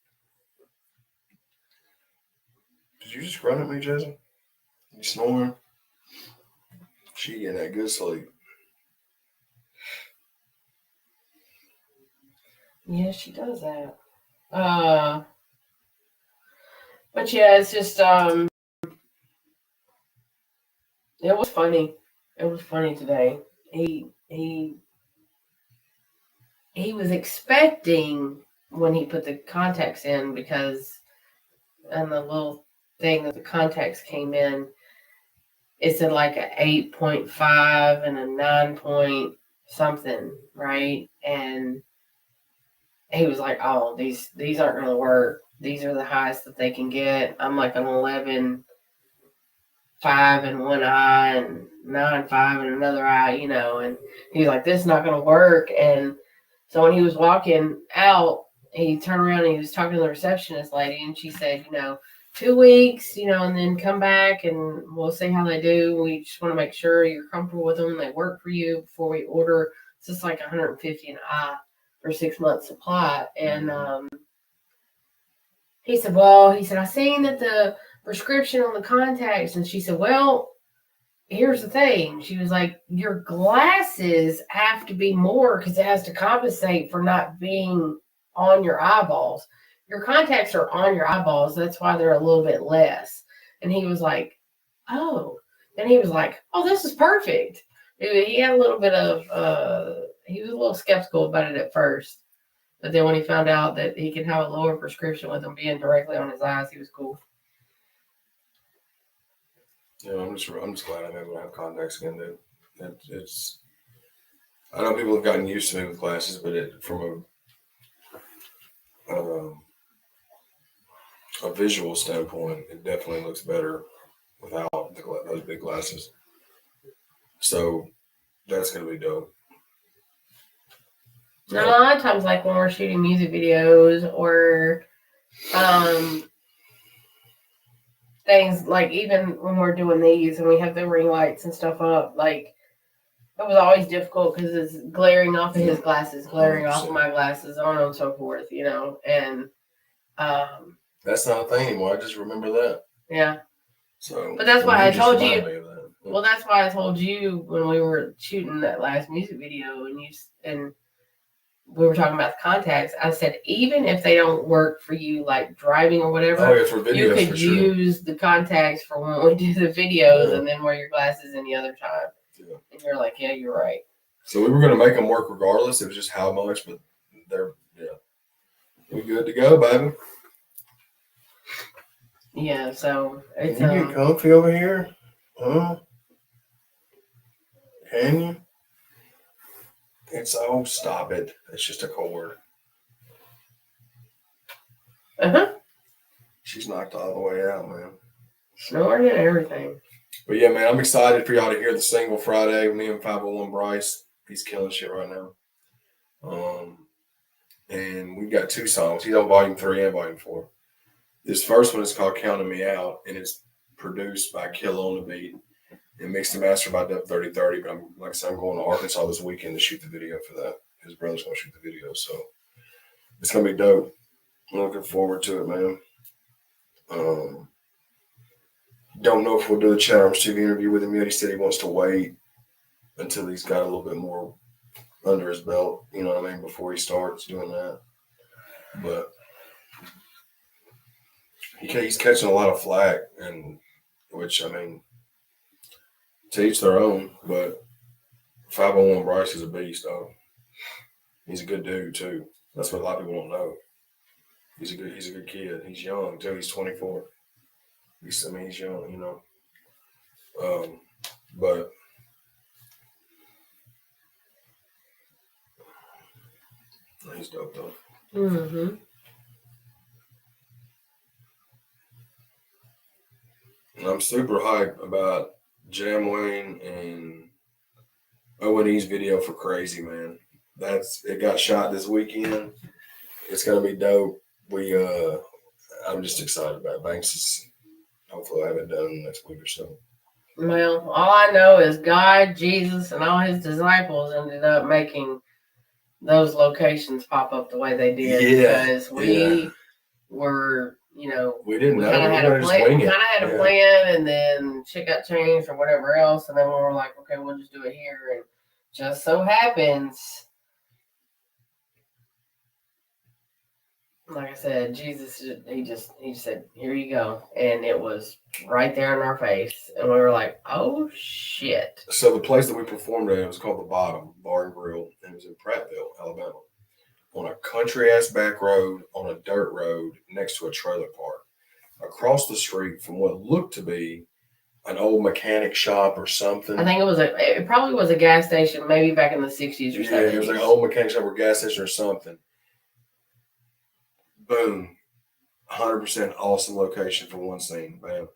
Did you just run at me, Jason? You snoring? She getting that good sleep. Yeah, she does that. But yeah, it's just it was funny. It was funny today. He was expecting when he put the contacts in because and the little thing that the contacts came in, it said like a 8.5 and a 9 point something, right? And he was like, oh, these aren't going to work. These are the highest that they can get. I'm like an 11.5 in one eye and 9.5 in another eye, and he was like, this is not going to work. And so when he was walking out, he turned around and he was talking to the receptionist lady, and she said, 2 weeks, and then come back and we'll see how they do. We just want to make sure you're comfortable with them and they work for you before we order. It's just like $150 an eye for 6 months supply. And he said, I seen that the prescription on the contacts. And she said, well, here's the thing. She was like, your glasses have to be more because it has to compensate for not being on your eyeballs. Your contacts are on your eyeballs. That's why they're a little bit less. And he was like, oh. Then he was like, oh, this is perfect. He had a little bit of, he was a little skeptical about it at first. But then when he found out that he could have a lower prescription with them being directly on his eyes, he was cool. Yeah, I'm just glad I'm able to have contacts again, dude. It's I know people have gotten used to me with glasses, but from a visual standpoint, it definitely looks better without those big glasses. So that's gonna be dope. And a lot of times, like when we're shooting music videos or things like even when we're doing these and we have the ring lights and stuff up, like it was always difficult because it's glaring off of his glasses, glaring off of my glasses, on and so forth, you know. And that's not a thing anymore. I just remember that. Yeah. So, but that's why I told you. That. Well, that's why I told you when we were shooting that last music video, and we were talking about the contacts. I said even if they don't work for you, like driving or whatever, for videos, you could use the contacts for when we do the videos, and then wear your glasses any other time. Yeah. And you're like, yeah, you're right. So we were going to make them work regardless. It was just how much, but we good to go, baby. Yeah, so it's Can you get comfy over here? Huh? Can you? Stop it. It's just a cord. She's knocked all the way out, man. Snoring and everything. But yeah, man, I'm excited for y'all to hear the single Friday. Me and 501 Bryce. He's killing shit right now. And we've got 2 songs. He's on volume 3 and volume 4. This first one is called Counting Me Out, and it's produced by Kill on the Beat and mixed and mastered by Dub 3030. But I'm going to Arkansas this weekend to shoot the video for that. His brother's going to shoot the video, so it's going to be dope. I'm looking forward to it, man. Don't know if we'll do a Chat TV interview with him yet. He said he wants to wait until he's got a little bit more under his belt, you know what I mean, before he starts doing that. But he's catching a lot of flack, and which, I mean, to each their own, but 501 Bryce is a beast, though. He's a good dude, too. That's what a lot of people don't know. He's a good kid. He's young, too. He's 24. He's young, you know. But he's dope, though. Mm-hmm. And I'm super hyped about Jam Wayne and O&E's video for Crazy, man. It got shot this weekend. It's gonna be dope. I'm just excited about it. Banks is hopefully I have it done in the next week or so. Well, all I know is God, Jesus, and all his disciples ended up making those locations pop up the way they did. Yeah, because we were, you know, we didn't know. Kind of had a plan, and then shit got changed or whatever else, and then we were like, okay, we'll just do it here, and just so happens, like I said, Jesus, he just said, here you go. And it was right there in our face. And we were like, oh, shit. So the place that we performed at, it was called The Bottom Bar and Grill. And it was in Prattville, Alabama. On a country-ass back road, on a dirt road, next to a trailer park. Across the street from what looked to be an old mechanic shop or something. I think it probably was a gas station, maybe back in the 60s or 70s. Yeah, it was like an old mechanic shop or gas station or something. Boom. 100% awesome location for one scene. Bam.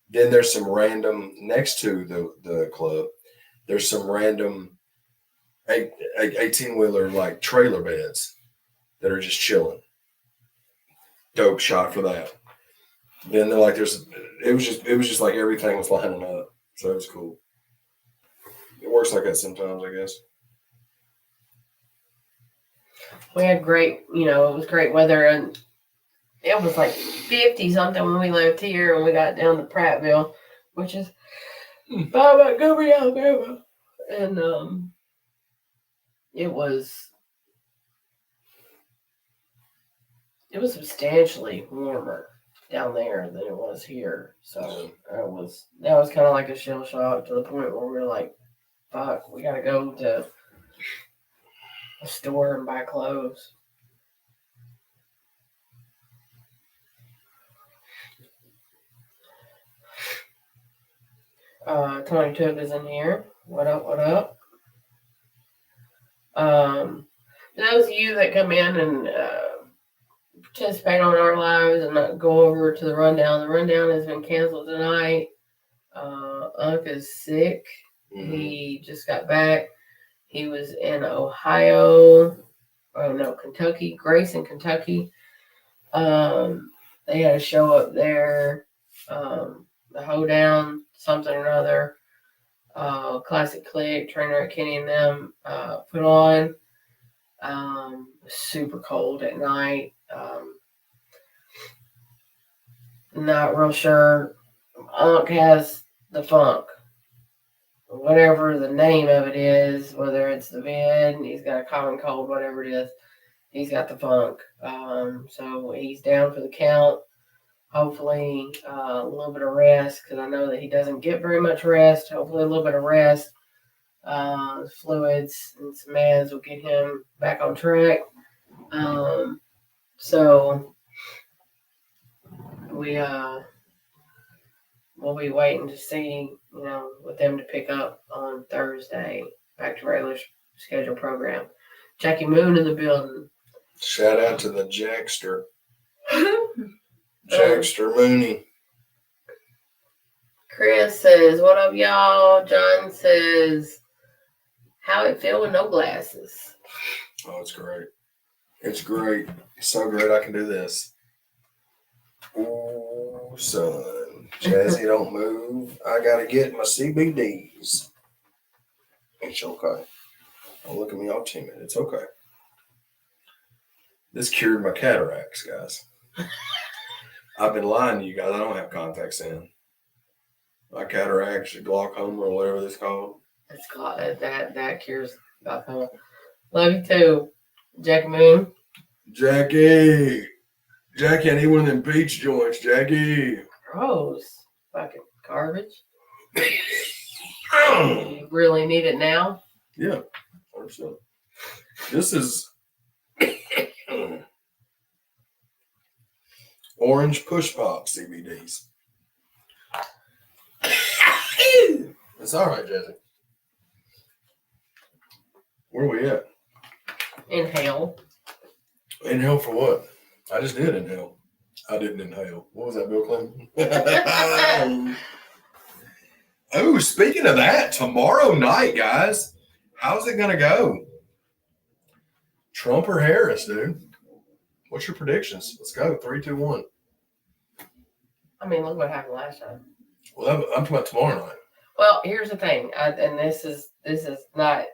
Then there's some random, next to the club, there's some random 18-wheeler like trailer beds that are just chilling. Dope shot for that. Then they're like, it was just like everything was lining up. So it was cool. It works like that sometimes, I guess. We had it was great weather, and it was like 50 something when we left here and we got down to Prattville, which is by Montgomery, Alabama. And it was substantially warmer down there than it was here. So that was kind of like a shell shock to the point where we were like, fuck, we gotta go to a store and buy clothes. Tony Took is in here. What up? What up? Those of you that come in and participate on our lives and not go over to the rundown. The rundown has been canceled tonight. Unc is sick. Mm-hmm. He just got back. He was in Ohio. Oh no, Kentucky. Grace in Kentucky. They had a show up there. The Hoedown, something or other. Classic Click, Trainer at Kenny and them put on. Super cold at night. Not real sure. Unc has the funk. Whatever the name of it is, whether it's the vid, he's got a common cold, whatever it is, he's got the funk. So he's down for the count. Hopefully, a little bit of rest, because I know that he doesn't get very much rest. Hopefully, a little bit of rest, fluids, and some meds will get him back on track. So we'll be waiting to see, with them to pick up on Thursday, back to regular schedule program. Jackie Moon in the building. Shout out to the Jackster. Jackster Mooney. Chris says, what up, y'all? John says, how it feel with no glasses? Oh, it's great. It's great. It's so great I can do this. Ooh, son. Jazzy, don't move. I got to get my CBDs. It's okay. Don't look at me all timid. It's okay. This cured my cataracts, guys. I've been lying to you guys. I don't have contacts in. My cataracts, glaucoma, or whatever this called. It's called that cures glaucoma. Love you too, Jackie Moon. Jackie, I need one of them peach joints, Jackie. Gross. Fucking garbage. You really need it now? Yeah, 100%. This is Orange Push Pop CBDs. It's all right, Jazzy. Where are we at? Inhale. Inhale for what? I just did inhale. I didn't inhale. What was that, Bill Clinton? Oh, speaking of that, tomorrow night, guys, how's it going to go? Trump or Harris, dude? What's your predictions? Let's go. 3, 2, 1. I mean, look what happened last time. Well, I'm talking about tomorrow night. Well, here's the thing, and this is not.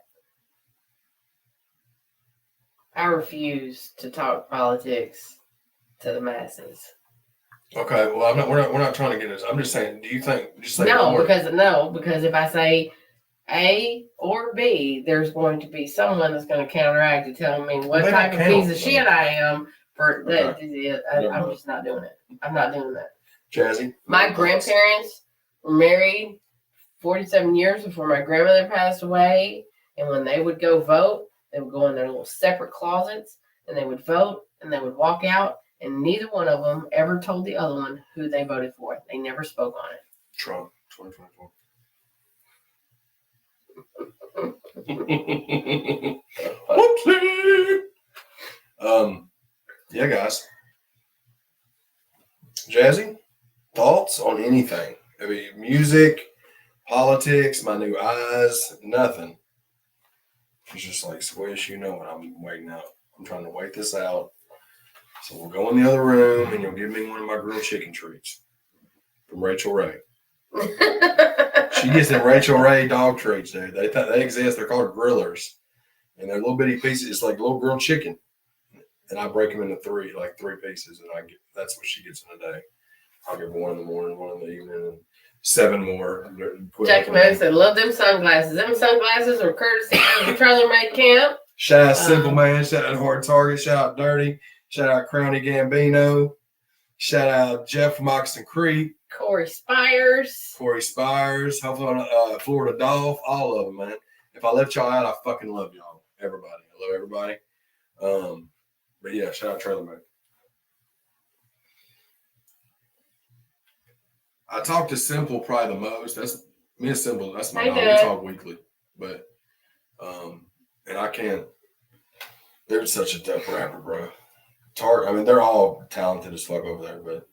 I refuse to talk politics to the masses. Okay, well, we're not trying to get this. I'm just saying. Do you think? Just say because if I say A or B, there's going to be someone that's going to counteract to tell me what type of piece of shit I am for that. Okay. I'm just not doing it. I'm not doing that. Jazzy, my grandparents were married 47 years before my grandmother passed away, and when they would go vote, they would go in their little separate closets, and they would vote, and they would walk out, and neither one of them ever told the other one who they voted for. They never spoke on it. Trump, 2024. Yeah, guys. Jazzy, thoughts on anything? I mean, music, politics, my new eyes, nothing. She's just like, Squish, you know what I'm waiting out. I'm trying to wait this out. So we'll go in the other room and you'll give me one of my grilled chicken treats from Rachel Ray. She gets them Rachel Ray dog treats, dude. They exist. They're called grillers. And they're little bitty pieces. It's like little grilled chicken. And I break them into three pieces. And that's what she gets in a day. I'll give her one in the morning, one in the evening, and 7 more. Jackie Mel said, love them sunglasses. Them sunglasses are courtesy of the Trailer Made Camp. Shout out Simple Man. Shout out Hard Target. Shout out Dirty. Shout out Crowny Gambino. Shout out Jeff from Oxton Creek. Corey Spires. Hopefully Florida Dolph. All of them, man. If I left y'all out, I fucking love y'all. Everybody. I love everybody. But yeah, shout out Trailer Made. I talk to Simple probably the most. Me and Simba, that's my Hey, dog. We Dad. talk weekly, but and I can't. They're such a tough rapper, bro. I mean, they're all talented as fuck over there, but.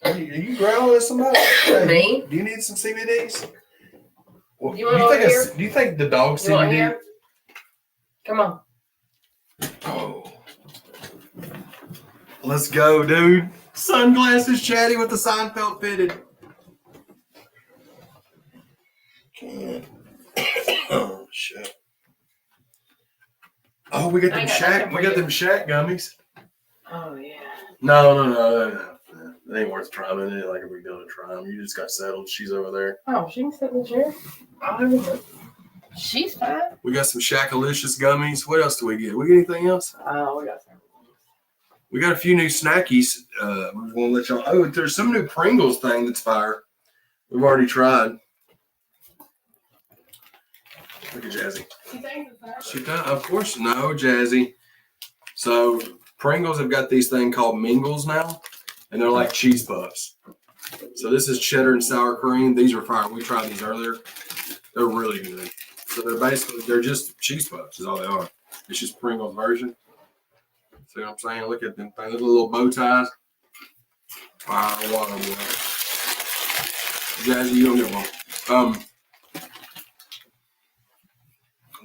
Are you growling at somebody? Hey, Me? do you need some CBDs? Well, You want over here? Do you think the dog You want CBD? here? Come on. Oh, let's go, dude. Sunglasses, Chaddy with the Seinfeld fitted. Can't. Oh shit. Oh, we got them Shack gummies. Oh yeah. No. It ain't worth trying. It ain't like a big deal to try them. You just got settled. She's over there. Oh, she can sit in the chair. I'll have her. She's fine. We got some Shackalicious gummies. What else do we get? We get anything else? Oh, we got some. We got a few new snackies. We're going to let y'all. Oh, there's some new Pringles thing that's fire. We've already tried. Look at Jazzy. She does, of course. No, Jazzy. So Pringles have got these things called Mingles now, and they're like cheese puffs. So this is cheddar and sour cream. These are fire. We tried these earlier. They're really good. So they're just cheese puffs is all they are. It's just Pringles version. See what I'm saying? Look at them things. Little bow ties. Fire water boy. Jazzy, you don't get one.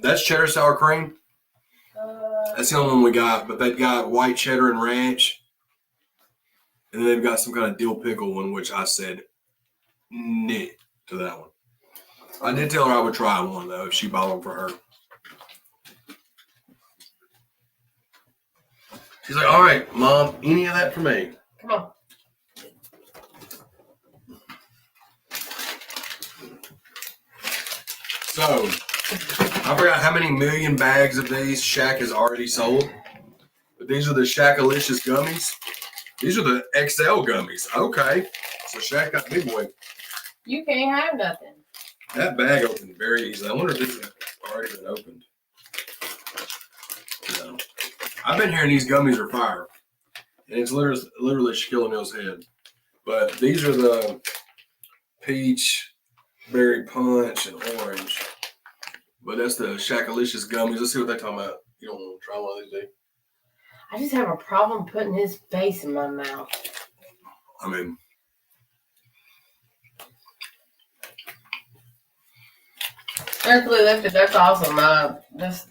That's cheddar sour cream. That's the only one we got, but they've got white cheddar and ranch. And then they've got some kind of dill pickle one, which I said nah to that one. I did tell her I would try one, though, if she bought one for her. She's like, all right, Mom, any of that for me? Come on. So, I forgot how many million bags of these Shaq has already sold. But these are the Shackalicious gummies. These are the XL gummies. Okay. So Shaq got big boy. You can't have nothing. That bag opened very easily. I wonder if this has already been opened. No. I've been hearing these gummies are fire. And it's literally Shaquille O'Neal's head. But these are the peach, berry punch, and orange. But that's the Shackalicious gummies. Let's see what they're talking about. You don't want to try one of these, do you? I just have a problem putting his face in my mouth. I mean, Lyrically lifted, that's awesome. He does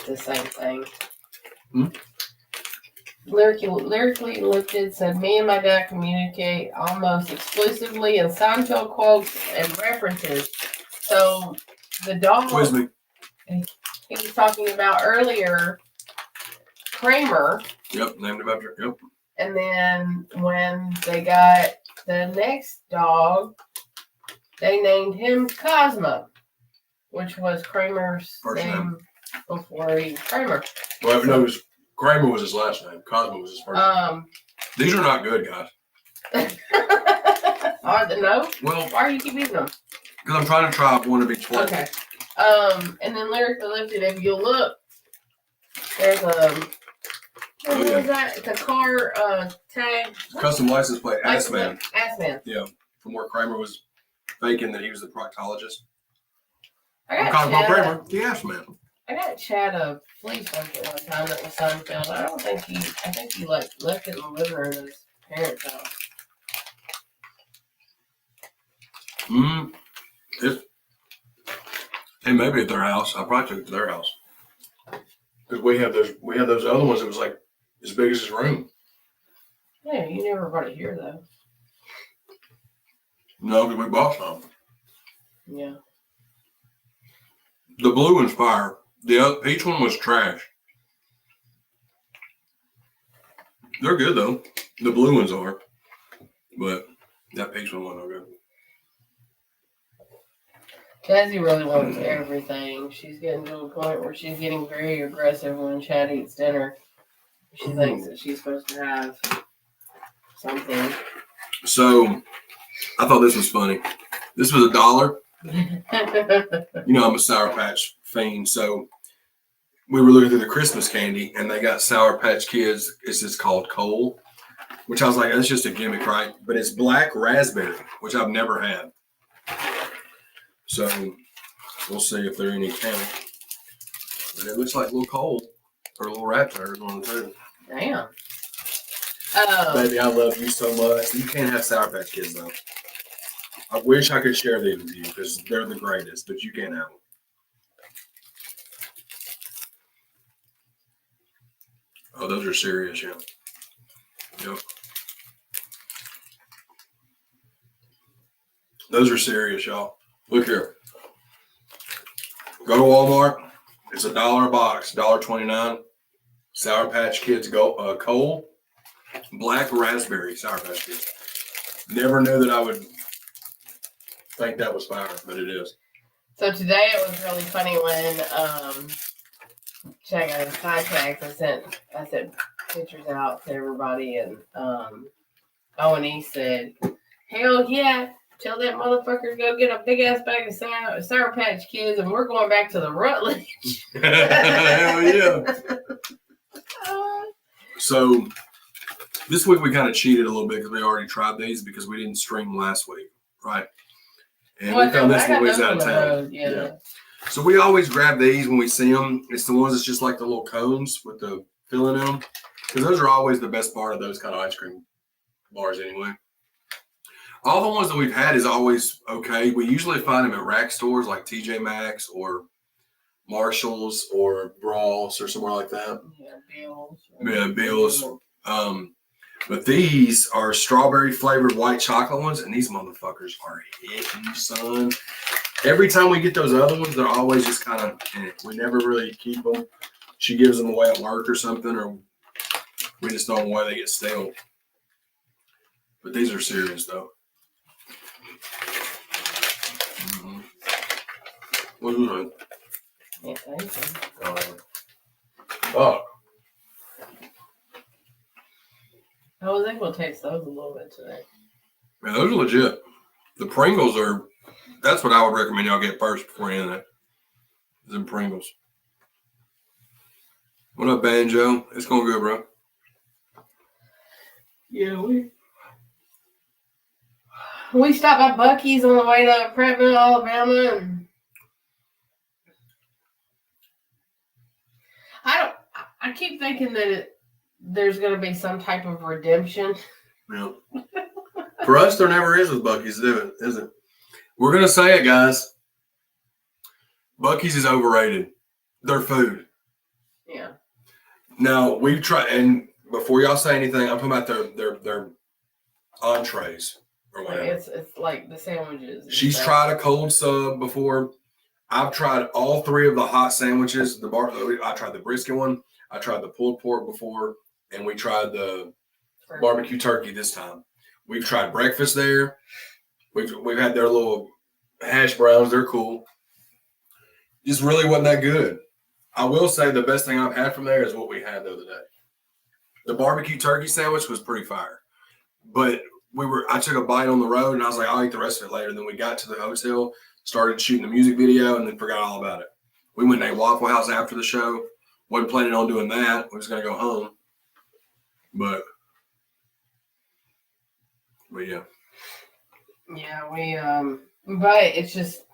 the same thing. Lyrically lifted said, me and my dad communicate almost exclusively in Seinfeld quotes and references. So the dog quiz me. he was talking about earlier, Kramer. Yep, named him after. Yep. And then when they got the next dog, they named him Cosmo, which was Kramer's First name before he was Kramer. Well, no, Kramer was his last name. Cosmo was his first name. These are not good, guys. No? Well, Why are you keep eating them? because I'm trying to try one of each flavor. Okay. And then Lyrically Lifted, if you look, there's a what is that? It's a car tag. Custom license plate, Ass Man. Ass Man. Yeah, from where Kramer was faking that he was the proctologist. I I'm got Cosmo Kramer, the Ass Man. I got Chad a flea blanket one time that was Seinfeld. I think he like left it in the living room at his parents' house. Hey, maybe at their house. I probably took it to their house. Because we had those other ones that was like as big as his room. Yeah, you never brought it here though. No, because we bought some. Yeah. The blue one's fire. The other peach one was trash. They're good though. The blue ones are. But that peach one wasn't no good. Jazzy really wants everything. She's getting to a point where she's getting very aggressive when Chad eats dinner. She thinks that she's supposed to have something. So, I thought this was funny. This was $1. You know, I'm a Sour Patch fiend, so we were looking through the Christmas candy, and they got Sour Patch Kids. It's just called Cole. which I was like, that's just a gimmick, right? But it's black raspberry, which I've never had. So we'll see if there are any count. But it looks like a little cold or a little rat turd on the table. Damn. Baby, I love you so much. You can't have Sour Patch Kids, though. I wish I could share these with you because they're the greatest, but you can't have them. Oh, those are serious, yeah. Yep. Those are serious, y'all. Look here. Go to Walmart. It's $1 a box, $1.29. Sour Patch Kids cold black raspberry Sour Patch Kids. Never knew that I would think that was fire, but it is. So today it was really funny when Chad got his contacts. I sent pictures out to everybody, and O&E said, "Hell yeah! Tell that motherfucker to go get a big ass bag of Sour Patch Kids, and we're going back to the Rutledge." Hell yeah! So this week we kind of cheated a little bit because we already tried these because we didn't stream last week, right? And we found this when we was out of town. Yeah. So we always grab these when we see them. It's the ones that's just like the little cones with the filling in them. Because those are always the best part of those kind of ice cream bars anyway. All the ones that we've had is always okay. We usually find them at rack stores like TJ Maxx or Marshall's or Brawls or somewhere like that. Yeah, Bill's. Yeah, Bill's. But these are strawberry flavored white chocolate ones, and these motherfuckers are hitting, son. Every time we get those other ones, they're always just kind of, we never really keep them. She gives them away at work or something, or we just throw them away, they get stale. But these are serious, though. Mm-hmm. What are you doing? Yeah, thank you. Oh. I was able to taste those a little bit today. Man, those are legit. The Pringles are, that's what I would recommend y'all get first before any of that. Them Pringles. What up, Banjo? It's going good, bro. Yeah, we stopped by Buc-ee's on the way to Prattville, Alabama, and I keep thinking that there's going to be some type of redemption. Yeah. For us, there never is with Buc-ee's, is it? We're going to say it, guys. Buc-ee's is overrated. Their food. Yeah. Now, we've tried, and before y'all say anything, I'm talking about their entrees or whatever. It's like the sandwiches. She's tried a cold sub before. I've tried all three of the hot sandwiches. I tried the brisket one. I tried the pulled pork before, and we tried the barbecue turkey this time. We've tried breakfast there. We've had their little hash browns. They're cool. Just really wasn't that good. I will say the best thing I've had from there is what we had the other day. The barbecue turkey sandwich was pretty fire. But I took a bite on the road, and I was like, I'll eat the rest of it later. Then we got to the hotel, started shooting a music video, and then forgot all about it. We went to a Waffle House after the show. Wasn't planning on doing that. We was going to go home. But yeah. Yeah, but it's just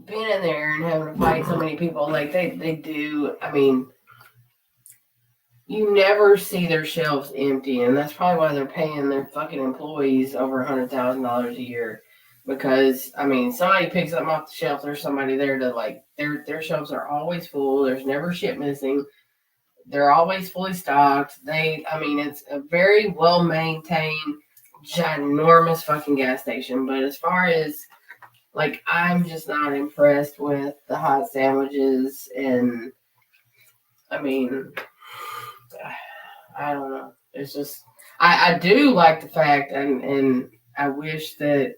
being in there and having to fight so many people, like they do. I mean, you never see their shelves empty, and that's probably why they're paying their fucking employees over $100,000 a year. Because I mean, somebody picks something off the shelf, there's somebody there to like their shelves are always full. There's never shit missing. They're always fully stocked. It's a very well maintained, ginormous fucking gas station. But as far as like, I'm just not impressed with the hot sandwiches, and I mean, I don't know. It's just I do like the fact, and I wish that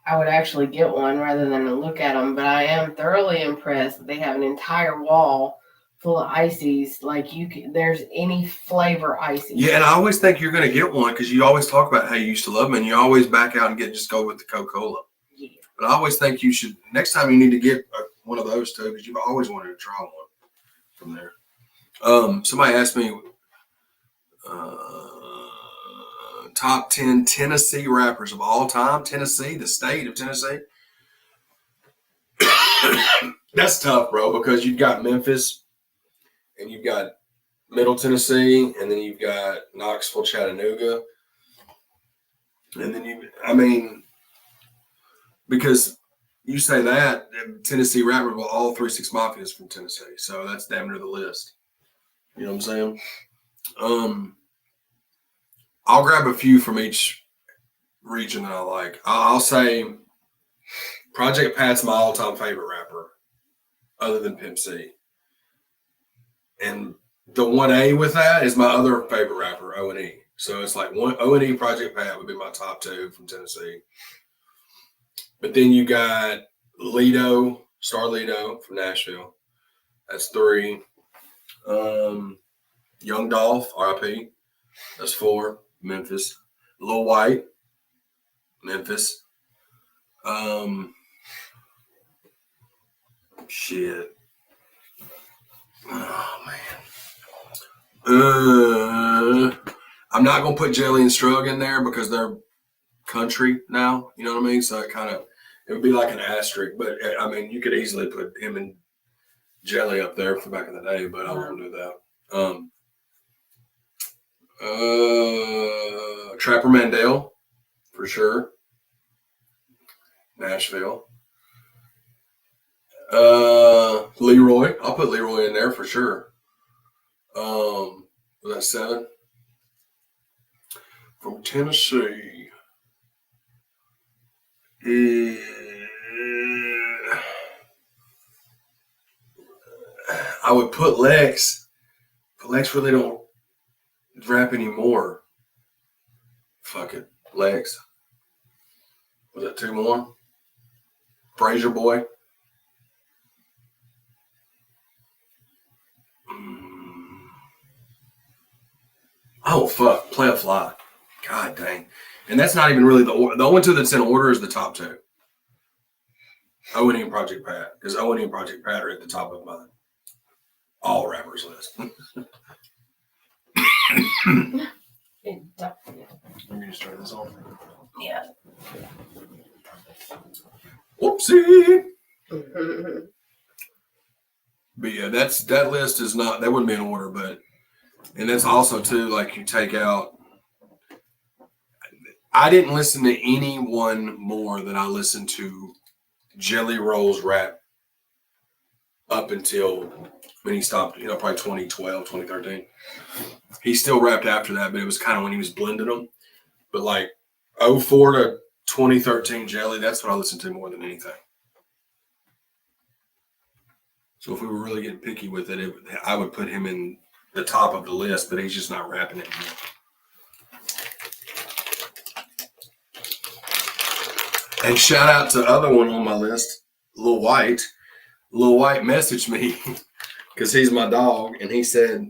I would actually get one rather than to look at them. But I am thoroughly impressed that they have an entire wall full of ices. Like there's any flavor ices. Yeah, and I always think you're going to get one because you always talk about how you used to love them, and you always back out and just go with the Coca-Cola. Yeah. But I always think you should, next time you need to get one of those too, because you've always wanted to try one from there. Somebody asked me top 10 Tennessee rappers of all time. Tennessee, the state of Tennessee. That's tough, bro, because you've got Memphis and you've got Middle Tennessee, and then you've got Knoxville, Chattanooga. And then because you say that, Tennessee rapper, well, all 3 6 Mafia is from Tennessee. So that's damn near the list. You know what I'm saying? I'll grab a few from each region that I like. I'll say Project Pat's my all-time favorite rapper, other than Pimp C. And the 1A with that is my other favorite rapper, O&E. So it's like O&E, Project Pat would be my top 2 from Tennessee. But then you got Lido, Star Lido from Nashville. That's 3. Young Dolph, RIP. That's 4. Memphis. Lil White, Memphis. Shit. Oh man. I'm not gonna put Jelly and Strug in there because they're country now. You know what I mean? So it would be like an asterisk. But I mean, you could easily put him and Jelly up there from back in the day, but I won't do that. Trapper Mandel, for sure. Nashville. Leroy. I'll put Leroy in there for sure. Was that 7? From Tennessee. I would put Lex. But Lex really don't rap anymore. Fuck it. Lex. Was that 2 more? Frazier Boy. Oh, fuck. Play a Fly. God dang. And that's not even really the only 2 that's in order is the top 2. O&E and Project Pat. Because O&E and Project Pat are at the top of my all rappers list. Let me just turn this on. Yeah. Whoopsie. But yeah, that list is not, that wouldn't be in order, but, and that's also too, like you take out, I didn't listen to anyone more than I listened to Jelly Roll's rap up until when he stopped, probably 2012, 2013. He still rapped after that, but it was kind of when he was blending them. But like 04 to 2013 Jelly, that's what I listened to more than anything. So if we were really getting picky with it, I would put him in the top of the list, but he's just not rapping it anymore. And shout out to the other one on my list, Lil White. Lil White messaged me because he's my dog, and he said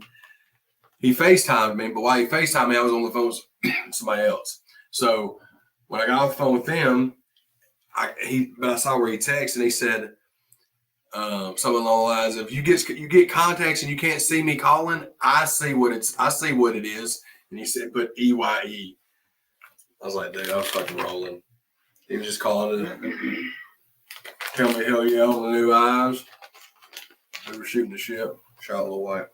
he FaceTimed me, but while he FaceTimed me, I was on the phone with somebody else. So when I got off the phone with him, I saw where he texted, and he said something along the lines of, you get contacts and you can't see me calling, I see what it is. And he said, put EYE. I was like, dude, I was fucking rolling. He was just calling it. Tell me hell yeah on the new eyes. We were shooting the ship. Shot a little white.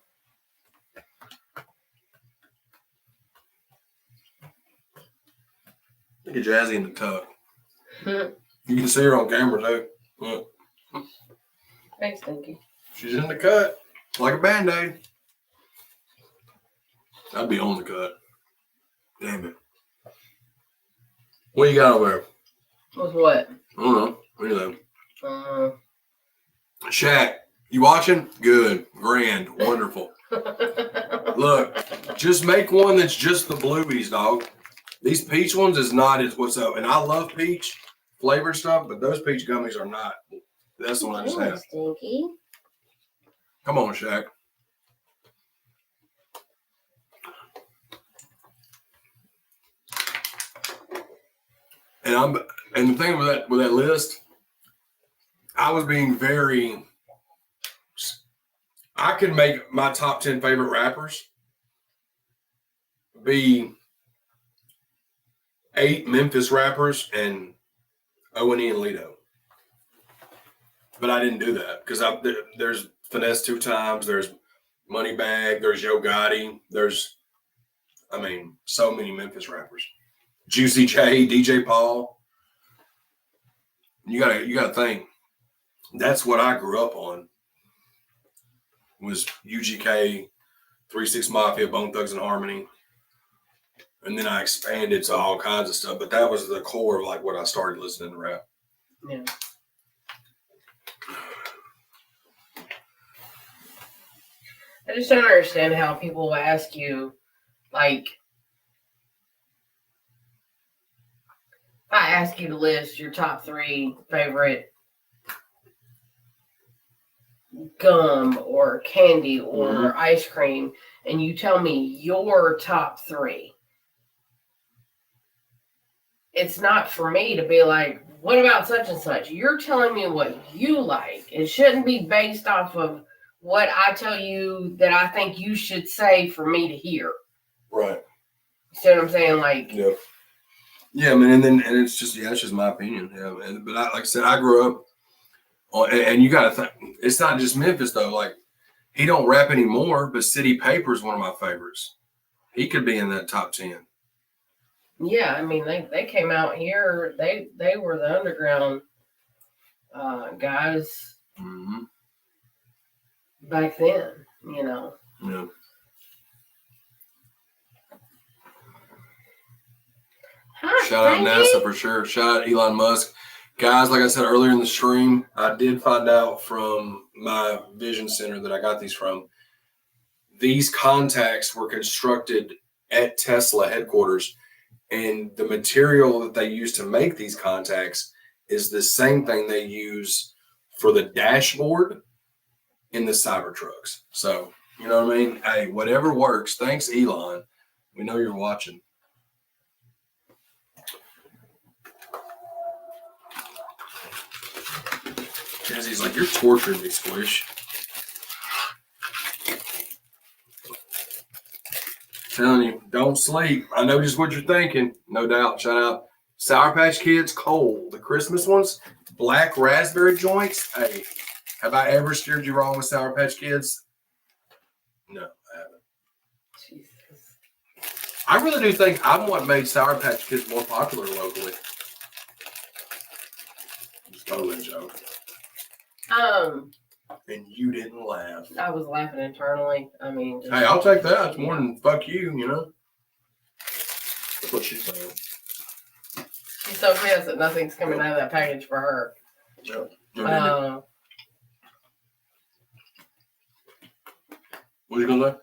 Look at Jazzy in the tuck. You can see her on camera too. Look. Thanks, Stinky. She's in the cut. Like a Band-Aid. I'd be on the cut. Damn it. What you got over there? With what? I don't know. What do you Uh, Shaq, you watching? Good. Grand. Wonderful. Look, just make one that's just the bluebies, dog. These peach ones is not as what's up. And I love peach flavored stuff, but those peach gummies are not. That's the one I just had. Stinky. Come on, Shaq. And the thing with that list, I was being very I could make my top 10 favorite rappers be 8 Memphis rappers and O&E and Lido. But I didn't do that because there's Finesse 2 Times, there's Moneybag, there's Yo Gotti, there's, so many Memphis rappers. Juicy J, DJ Paul. You gotta think. That's what I grew up on. Was UGK, 3-6 Mafia, Bone Thugs and Harmony. And then I expanded to all kinds of stuff. But that was the core of like what I started listening to rap. Yeah. I just don't understand how people will ask you, like, if I ask you to list your top 3 favorite gum or candy or ice cream, and you tell me your top 3. It's not for me to be like, what about such and such? You're telling me what you like. It shouldn't be based off of what I tell you that I think you should say for me to hear. Right. See what I'm saying? Like, yeah, and it's just it's just my opinion. Yeah, but like I said, I grew up and you got to think, it's not just Memphis though. Like, he don't rap anymore, but City Paper is one of my favorites. He could be in that top 10. Yeah, they came out here. They were the underground guys back then. Yeah. Shout out NASA for sure. Shout out Elon Musk. Guys, like I said earlier in the stream, I did find out from my vision center that I got these from. These contacts were constructed at Tesla headquarters, and the material that they use to make these contacts is the same thing they use for the dashboard in the Cybertrucks. So, you know what I mean? Hey, whatever works. Thanks, Elon. We know you're watching. Jazzy's like, you're torturing me, Squish. Telling you, don't sleep. I know just what you're thinking. No doubt. Shout out Sour Patch Kids, Cole. The Christmas ones, black raspberry joints. Hey, have I ever steered you wrong with Sour Patch Kids? No, I haven't. Jesus. I really do think I'm what made Sour Patch Kids more popular locally. Just totally a joke. And you didn't laugh. I was laughing internally. Hey, I'll take that. It's more than fuck you, you know? That's what she's saying. She's so pissed that nothing's coming out of that package for her. Yep. What are you going to do?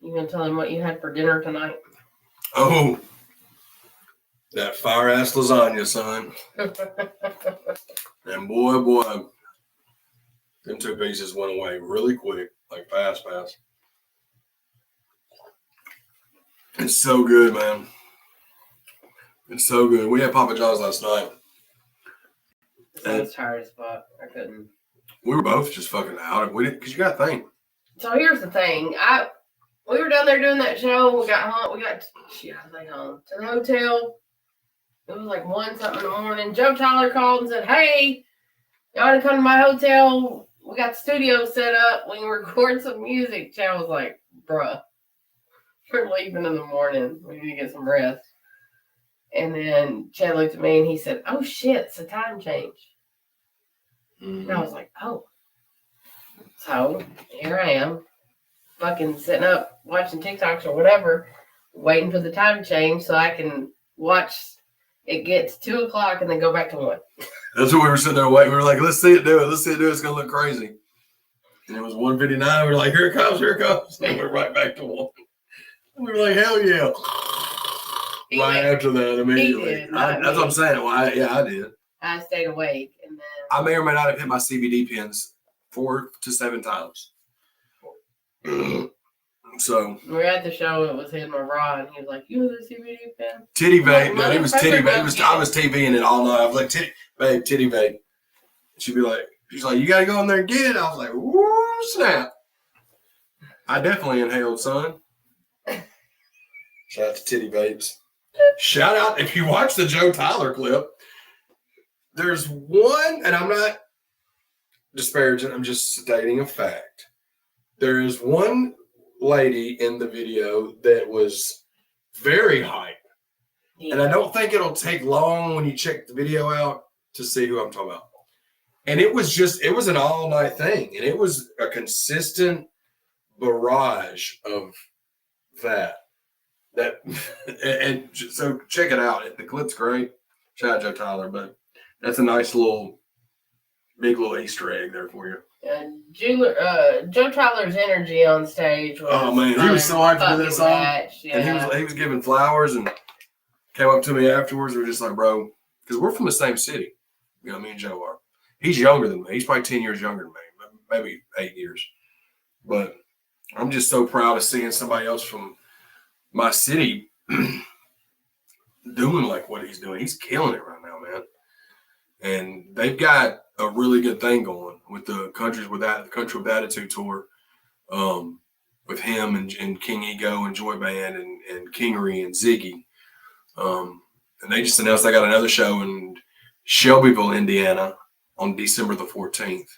You going to tell him what you had for dinner tonight? Oh, that fire-ass lasagna, son. And boy, them 2 pieces went away really quick, like fast. It's so good, man. It's so good. We had Papa John's last night. I was tired as fuck. I couldn't. We were both just fucking out. We didn't, because you got to think. So here's the thing. We were down there doing that show. We got home. I was like home to the hotel. It was like 1 something in the morning. Joe Tyler called and said, "Hey, y'all want to come to my hotel? We got the studio set up. We can record some music." Chad was like, "Bruh, we're leaving in the morning. We need to get some rest." And then Chad looked at me and he said, "Oh shit, it's a time change." And I was like, "Oh." So here I am, fucking sitting up, watching TikToks or whatever, waiting for the time change so I can watch it get to 2 o'clock and then go back to 1. That's what we were sitting there waiting. We were like, let's see it do it. Let's see it do it. It's going to look crazy. And it was 1:59. We were like, here it comes. And we're right back to 1. We were like, hell yeah. Right after that, immediately. That's what I'm saying. Well, I did. I stayed awake. And then I may or may not have hit my CBD pins 4 to 7 times. So we were at the show. It was him and Rod, and he was like, "You have a CBD pen?" Titty vape, man. He was titty vape. I was TVing it all night. I was like, titty vape. She's like, you gotta go in there and get it. I was like, woo, snap. I definitely inhaled, son. Shout out to Titty Babes. Shout out, if you watch the Joe Tyler clip, there's one, and I'm not disparaging, I'm just stating a fact. There is one lady in the video that was very hype. Yeah. And I don't think it'll take long when you check the video out to see who I'm talking about. And it was an all-night thing. And it was a consistent barrage of that. And so check it out. The clip's great. Shout out Joe Tyler, but that's a nice big little Easter egg there for you. Joe Tyler's energy on stage was, oh man, he was so hyped for this song. Yeah. And he was giving flowers and came up to me afterwards. We were just like, bro, because we're from the same city. You know, me and Joe are. He's younger than me. He's probably 10 years younger than me, maybe 8 years. But I'm just so proud of seeing somebody else from my city doing like what he's doing. He's killing it right now, man. And they've got a really good thing going with the Country with Attitude tour, with him and King Ego and Joy Band and Kingery and Ziggy. And they just announced they got another show in Shelbyville, Indiana on December the 14th.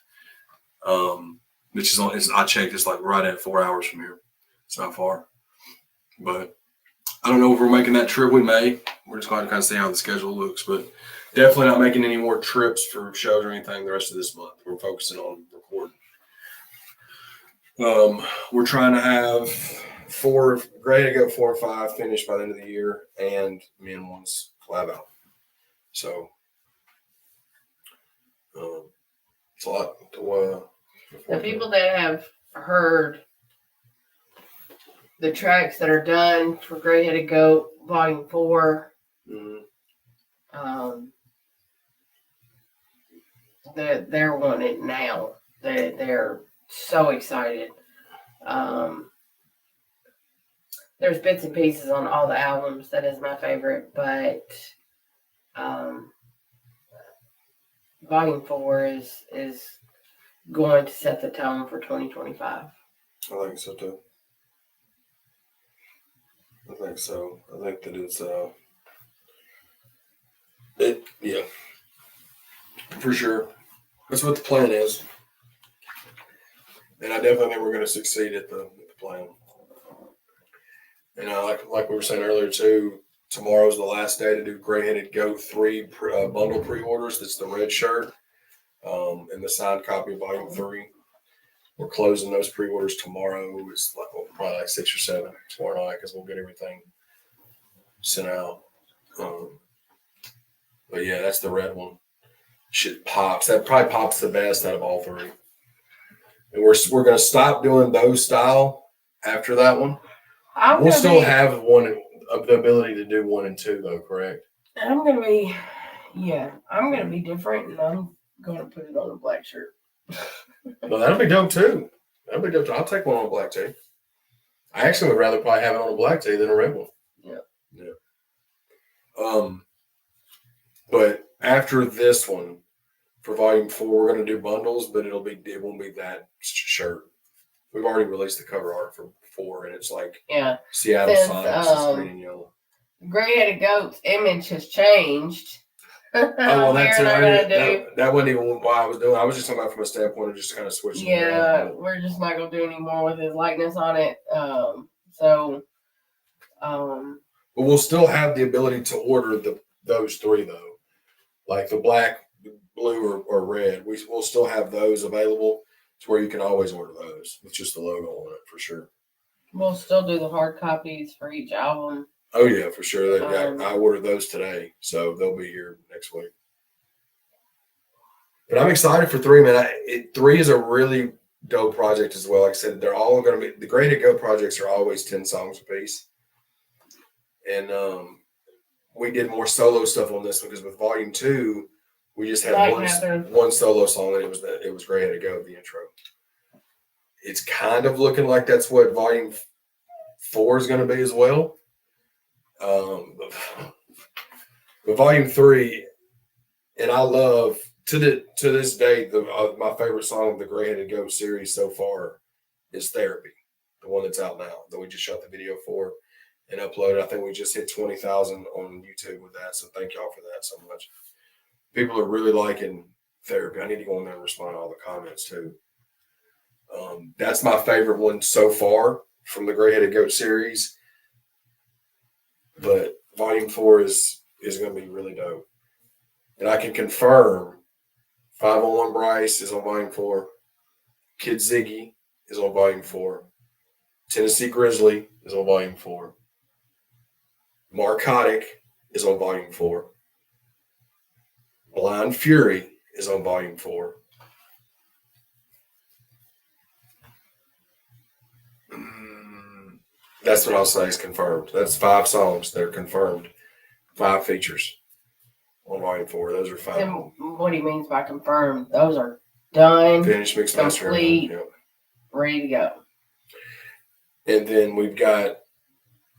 Which is I checked, it's like right at 4 hours from here. It's not far. But I don't know if we're making that trip. We may. We're just going to kind of see how the schedule looks, but definitely not making any more trips for shows or anything the rest of this month. We're focusing on recording. We're trying to have 4 or 5 finished by the end of the year, and me and one's collab out. So it's a lot to. The people that have heard the tracks that are done for Gray Headed Goat Volume 4, they're wanting it now. They're so excited. There's bits and pieces on all the albums. That is my favorite, but Volume 4 is going to set the tone for 2025. I think so too. I think so. I think that it's yeah, for sure. That's what the plan is, and I definitely think we're going to succeed at the plan. And like we were saying earlier too, tomorrow's the last day to do Gray Headed Goat 3 bundle pre-orders. That's the red shirt and the signed copy of Volume 3. We're closing those pre-orders tomorrow. It's probably like 6 or 7 tomorrow night because we'll get everything sent out. But yeah, that's the red one. Shit pops. That probably pops the best out of all 3. And we're going to stop doing those style after that one. We'll still have the ability to do 1 and 2 though, correct? I'm going to be different, and I'm going to put it on a black shirt. Well, that'll be dope too. I'll take one on a black tee. I actually would rather probably have it on a black tee than a red one. Yeah. But after this one, for Volume 4, we're going to do bundles, but it won't be that shirt. We've already released the cover art for 4, and it's like Seattle Sonics, green and yellow. Gray Headed Goat's image has changed. Oh, well, that wasn't even why I was doing. I was just talking about from a standpoint of just kind of switching. Yeah, we're just not gonna do any more with his likeness on it. But we'll still have the ability to order those 3 though, like the black, blue, or red. We'll still have those available to where you can always order those with just the logo on it for sure. We'll still do the hard copies for each album. Oh yeah, for sure. I ordered those today, so they'll be here next week. But I'm excited for 3, man. 3 is a really dope project as well. Like I said, they're all going to be the Gray Headed Goat projects are always 10 songs a piece, and we did more solo stuff on this one because with Volume 2, we just had one solo song, and it was Gray Headed Goat, the intro. It's kind of looking like that's what Volume 4 is going to be as well. But Volume 3, and I love to this day my favorite song of the Gray Headed Goat series so far is Therapy. the one that's out now that we just shot the video for and uploaded. I think we just hit 20,000 on YouTube with that. So thank y'all for that so much. People are really liking therapy. I need to go in there and respond to all the comments too. That's my favorite one so far from the Gray Headed Goat series. But Volume 4 is going to be really dope. And I can confirm 501 Bryce is on Volume 4. Kid Ziggy is on Volume 4. Tennessee Grizzly is on Volume 4. Marcotic is on Volume 4. Blind Fury is on Volume 4. That's what I'll say is confirmed. That's 5 songs that are confirmed. 5 features on Volume 4. Those are 5. And what he means by confirmed, those are done, Finished, mixed, mastered, complete, yep. ready to go. And then we've got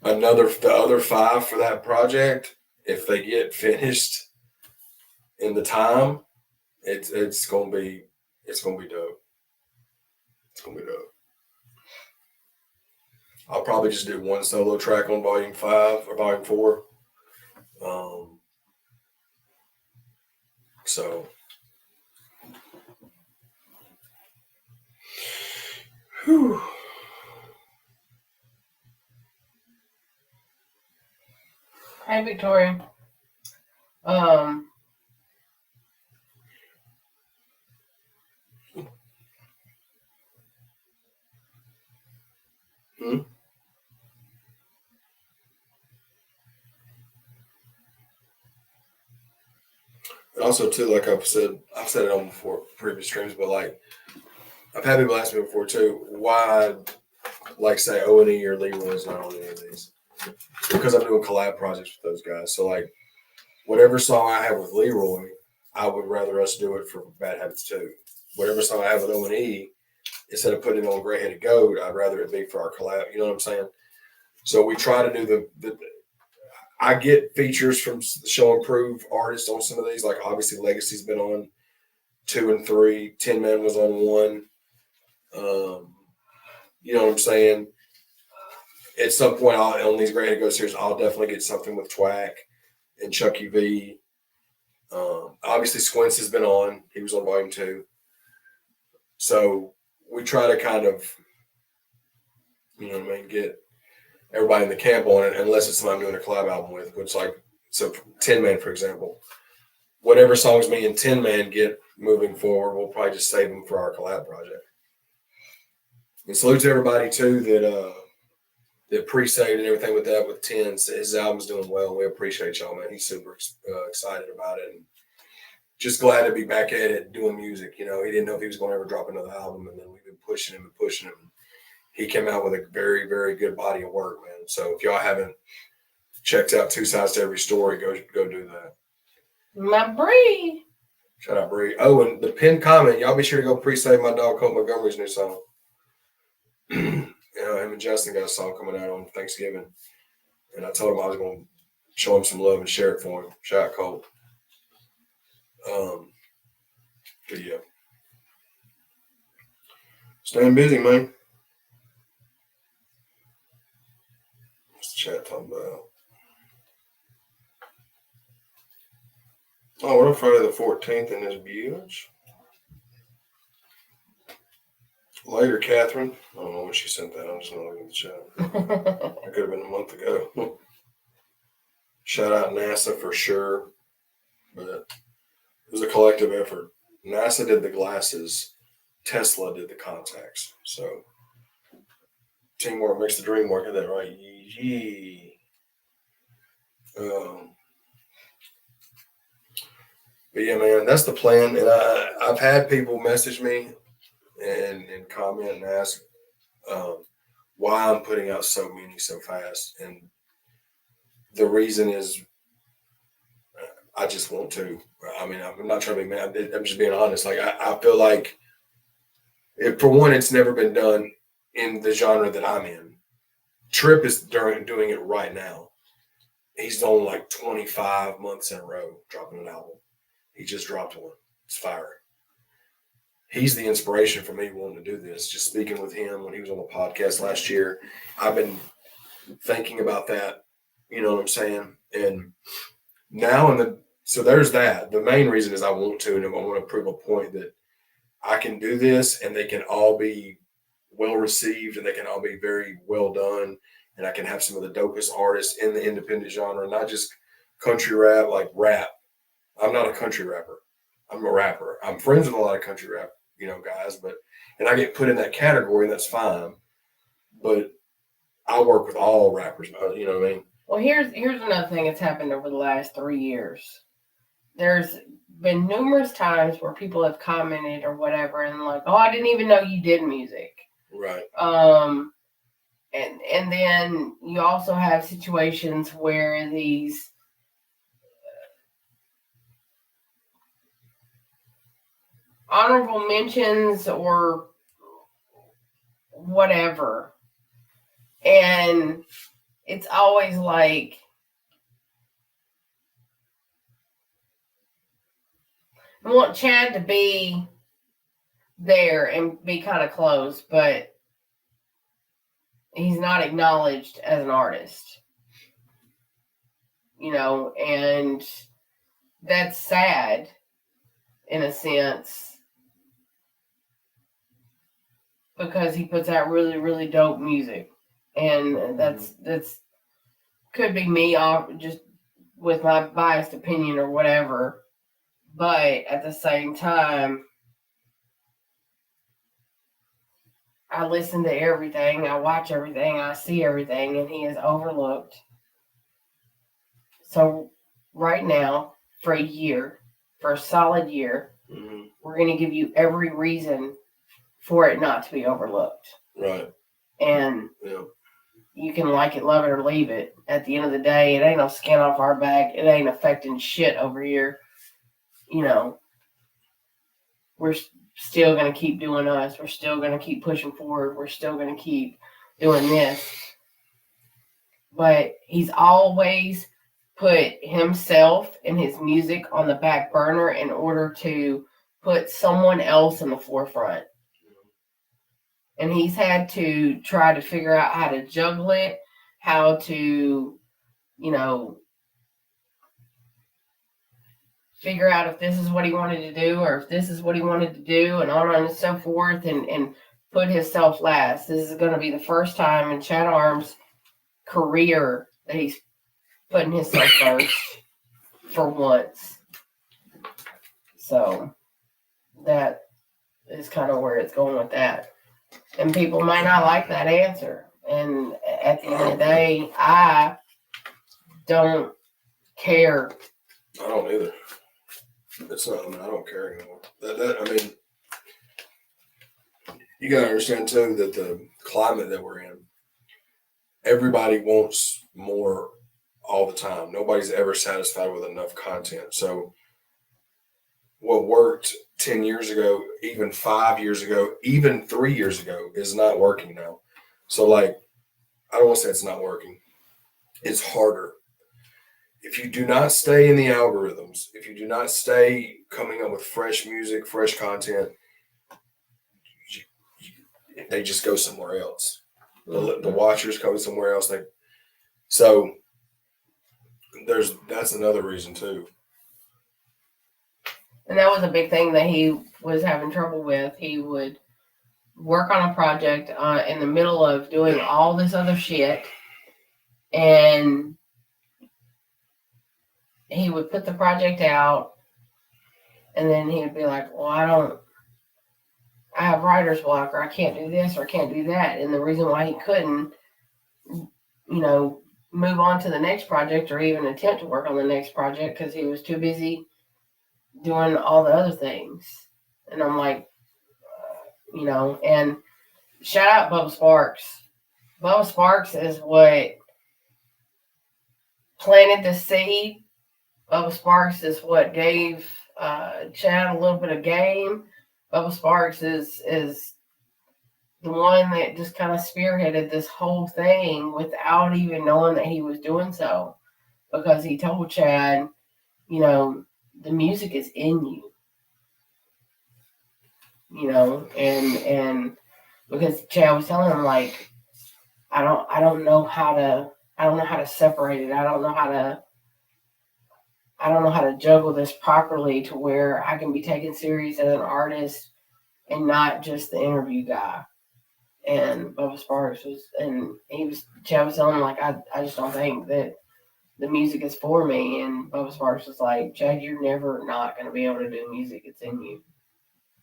the other 5 for that project. If they get finished in the time, it's gonna be dope. It's gonna be dope. I'll probably just do one solo track on Volume 5 or Volume 4. So, whew. Hey, Victoria. Also, too, like I've said it on before previous streams, but like I've had people ask me before too, why, like say O&E or Leroy's not on any of these? Because I'm doing collab projects with those guys. So like, whatever song I have with Leroy, I would rather us do it for Bad Habits 2. Whatever song I have with O&E, instead of putting it on Gray Headed Goat, I'd rather it be for our collab. You know what I'm saying? So we try to do the I get features from the Show and Prove artists on some of these. Like obviously Legacy's been on 2 and 3. Tin Man was on 1. You know what I'm saying? At some point on these Gray Headed Goat series, I'll definitely get something with Twack and Chucky V. Obviously Squints has been on. He was on Volume 2. So we try to kind of, you know what I mean, get everybody in the camp on it, unless it's somebody I'm doing a collab album with, which like, so Tin Man, for example, whatever songs me and Tin Man get moving forward, we'll probably just save them for our collab project. And salute to everybody too that pre-saved and everything with that with Tin. His album's doing well. We appreciate y'all, man. He's super excited about it. And just glad to be back at it doing music. You know, he didn't know if he was going to ever drop another album, and then we've been pushing him. He came out with a very, very good body of work, man. So if y'all haven't checked out Two Sides to Every Story, go do that. My Bree. Shout out Bree. Oh, and the pinned comment, y'all be sure to go pre-save my dog Colt Montgomery's new song. You know, him and Justin got a song coming out on Thanksgiving. And I told him I was going to show him some love and share it for him. Shout out Colt. But yeah. Staying busy, man. What's the chat talking about? Oh, we're on Friday the 14th in this beauty. Later, Catherine. I don't know when she sent that. I'm just not looking at the chat. It could have been a month ago. Shout out NASA for sure. But it was a collective effort. NASA did the glasses. Tesla did the contacts. So teamwork makes the dream work. Get that right? Yee. But yeah, man, that's the plan. And I've had people message me and comment and ask why I'm putting out so many so fast. And the reason is I just want to. I mean, I'm not trying to be mad. I'm just being honest. Like, I feel like, for one, it's never been done in the genre that I'm in. Trip is doing it right now. He's done like 25 months in a row dropping an album. He just dropped one. It's fire. he's the inspiration for me wanting to do this. Just speaking with him when he was on the podcast last year, I've been thinking about that. You know what I'm saying? And now so there's that. The main reason is I want to, and I want to prove a point that I can do this, and they can all be well received, and they can all be very well done, and I can have some of the dopest artists in the independent genre, not just country rap, like rap. I'm not a country rapper. I'm a rapper. I'm friends with a lot of country rap, guys, and I get put in that category, and that's fine. But I work with all rappers, you know what I mean? Well, here's another thing that's happened over the last 3 years. There's been numerous times where people have commented or whatever, and like, oh, I didn't even know you did music. Right. And then you also have situations where these honorable mentions or whatever, and it's always like, I want Chad to be there and be kind of close, but he's not acknowledged as an artist, and that's sad in a sense, because he puts out really, really dope music, and that's could be me off just with my biased opinion or whatever, but at the same time, I listen to everything, I watch everything, I see everything, and he is overlooked. So right now, for a solid year, we're going to give you every reason for it not to be overlooked. Right. And you can like it, love it, or leave it. At the end of the day, it ain't no skin off our back. It ain't affecting shit over here. We're still going to keep doing us. We're still going to keep pushing forward. We're still going to keep doing this. But he's always put himself and his music on the back burner in order to put someone else in the forefront. And he's had to try to figure out how to juggle it, how to, figure out if this is what he wanted to do or if this is what he wanted to do, and on and so forth, and put himself last. This is going to be the first time in Chad Arms' career that he's putting himself first for once. So that is kind of where it's going with that. And people might not like that answer. And at the end of the day, I don't care. I don't either. It's not. I don't care anymore. You gotta understand too that the climate that we're in, everybody wants more all the time. Nobody's ever satisfied with enough content. So what worked 10 years ago, even 5 years ago, even 3 years ago is not working now. So I don't want to say it's not working. It's harder. If you do not stay in the algorithms, if you do not stay coming up with fresh music, fresh content, they just go somewhere else. The watchers go somewhere else. So that's another reason too. And that was a big thing that he was having trouble with. He would work on a project in the middle of doing all this other shit, and he would put the project out, and then he would be like, well, I have writer's block, or I can't do this, or I can't do that. And the reason why he couldn't, move on to the next project or even attempt to work on the next project because he was too busy doing all the other things. And I'm like, and shout out Bubba Sparks. Bubba Sparks is what planted the seed. Bubba Sparks is what gave Chad a little bit of game. Bubba Sparks is the one that just kind of spearheaded this whole thing without even knowing that he was doing so, because he told Chad, the music is in you. and because Chad was telling him like, I don't know how to separate it. I don't know how to juggle this properly to where I can be taken serious as an artist and not just the interview guy. And Bubba Sparks Chad was telling him like, I just don't think that the music is for me. And Bubba Sparks was like, Chad, you're never not going to be able to do music. It's in you.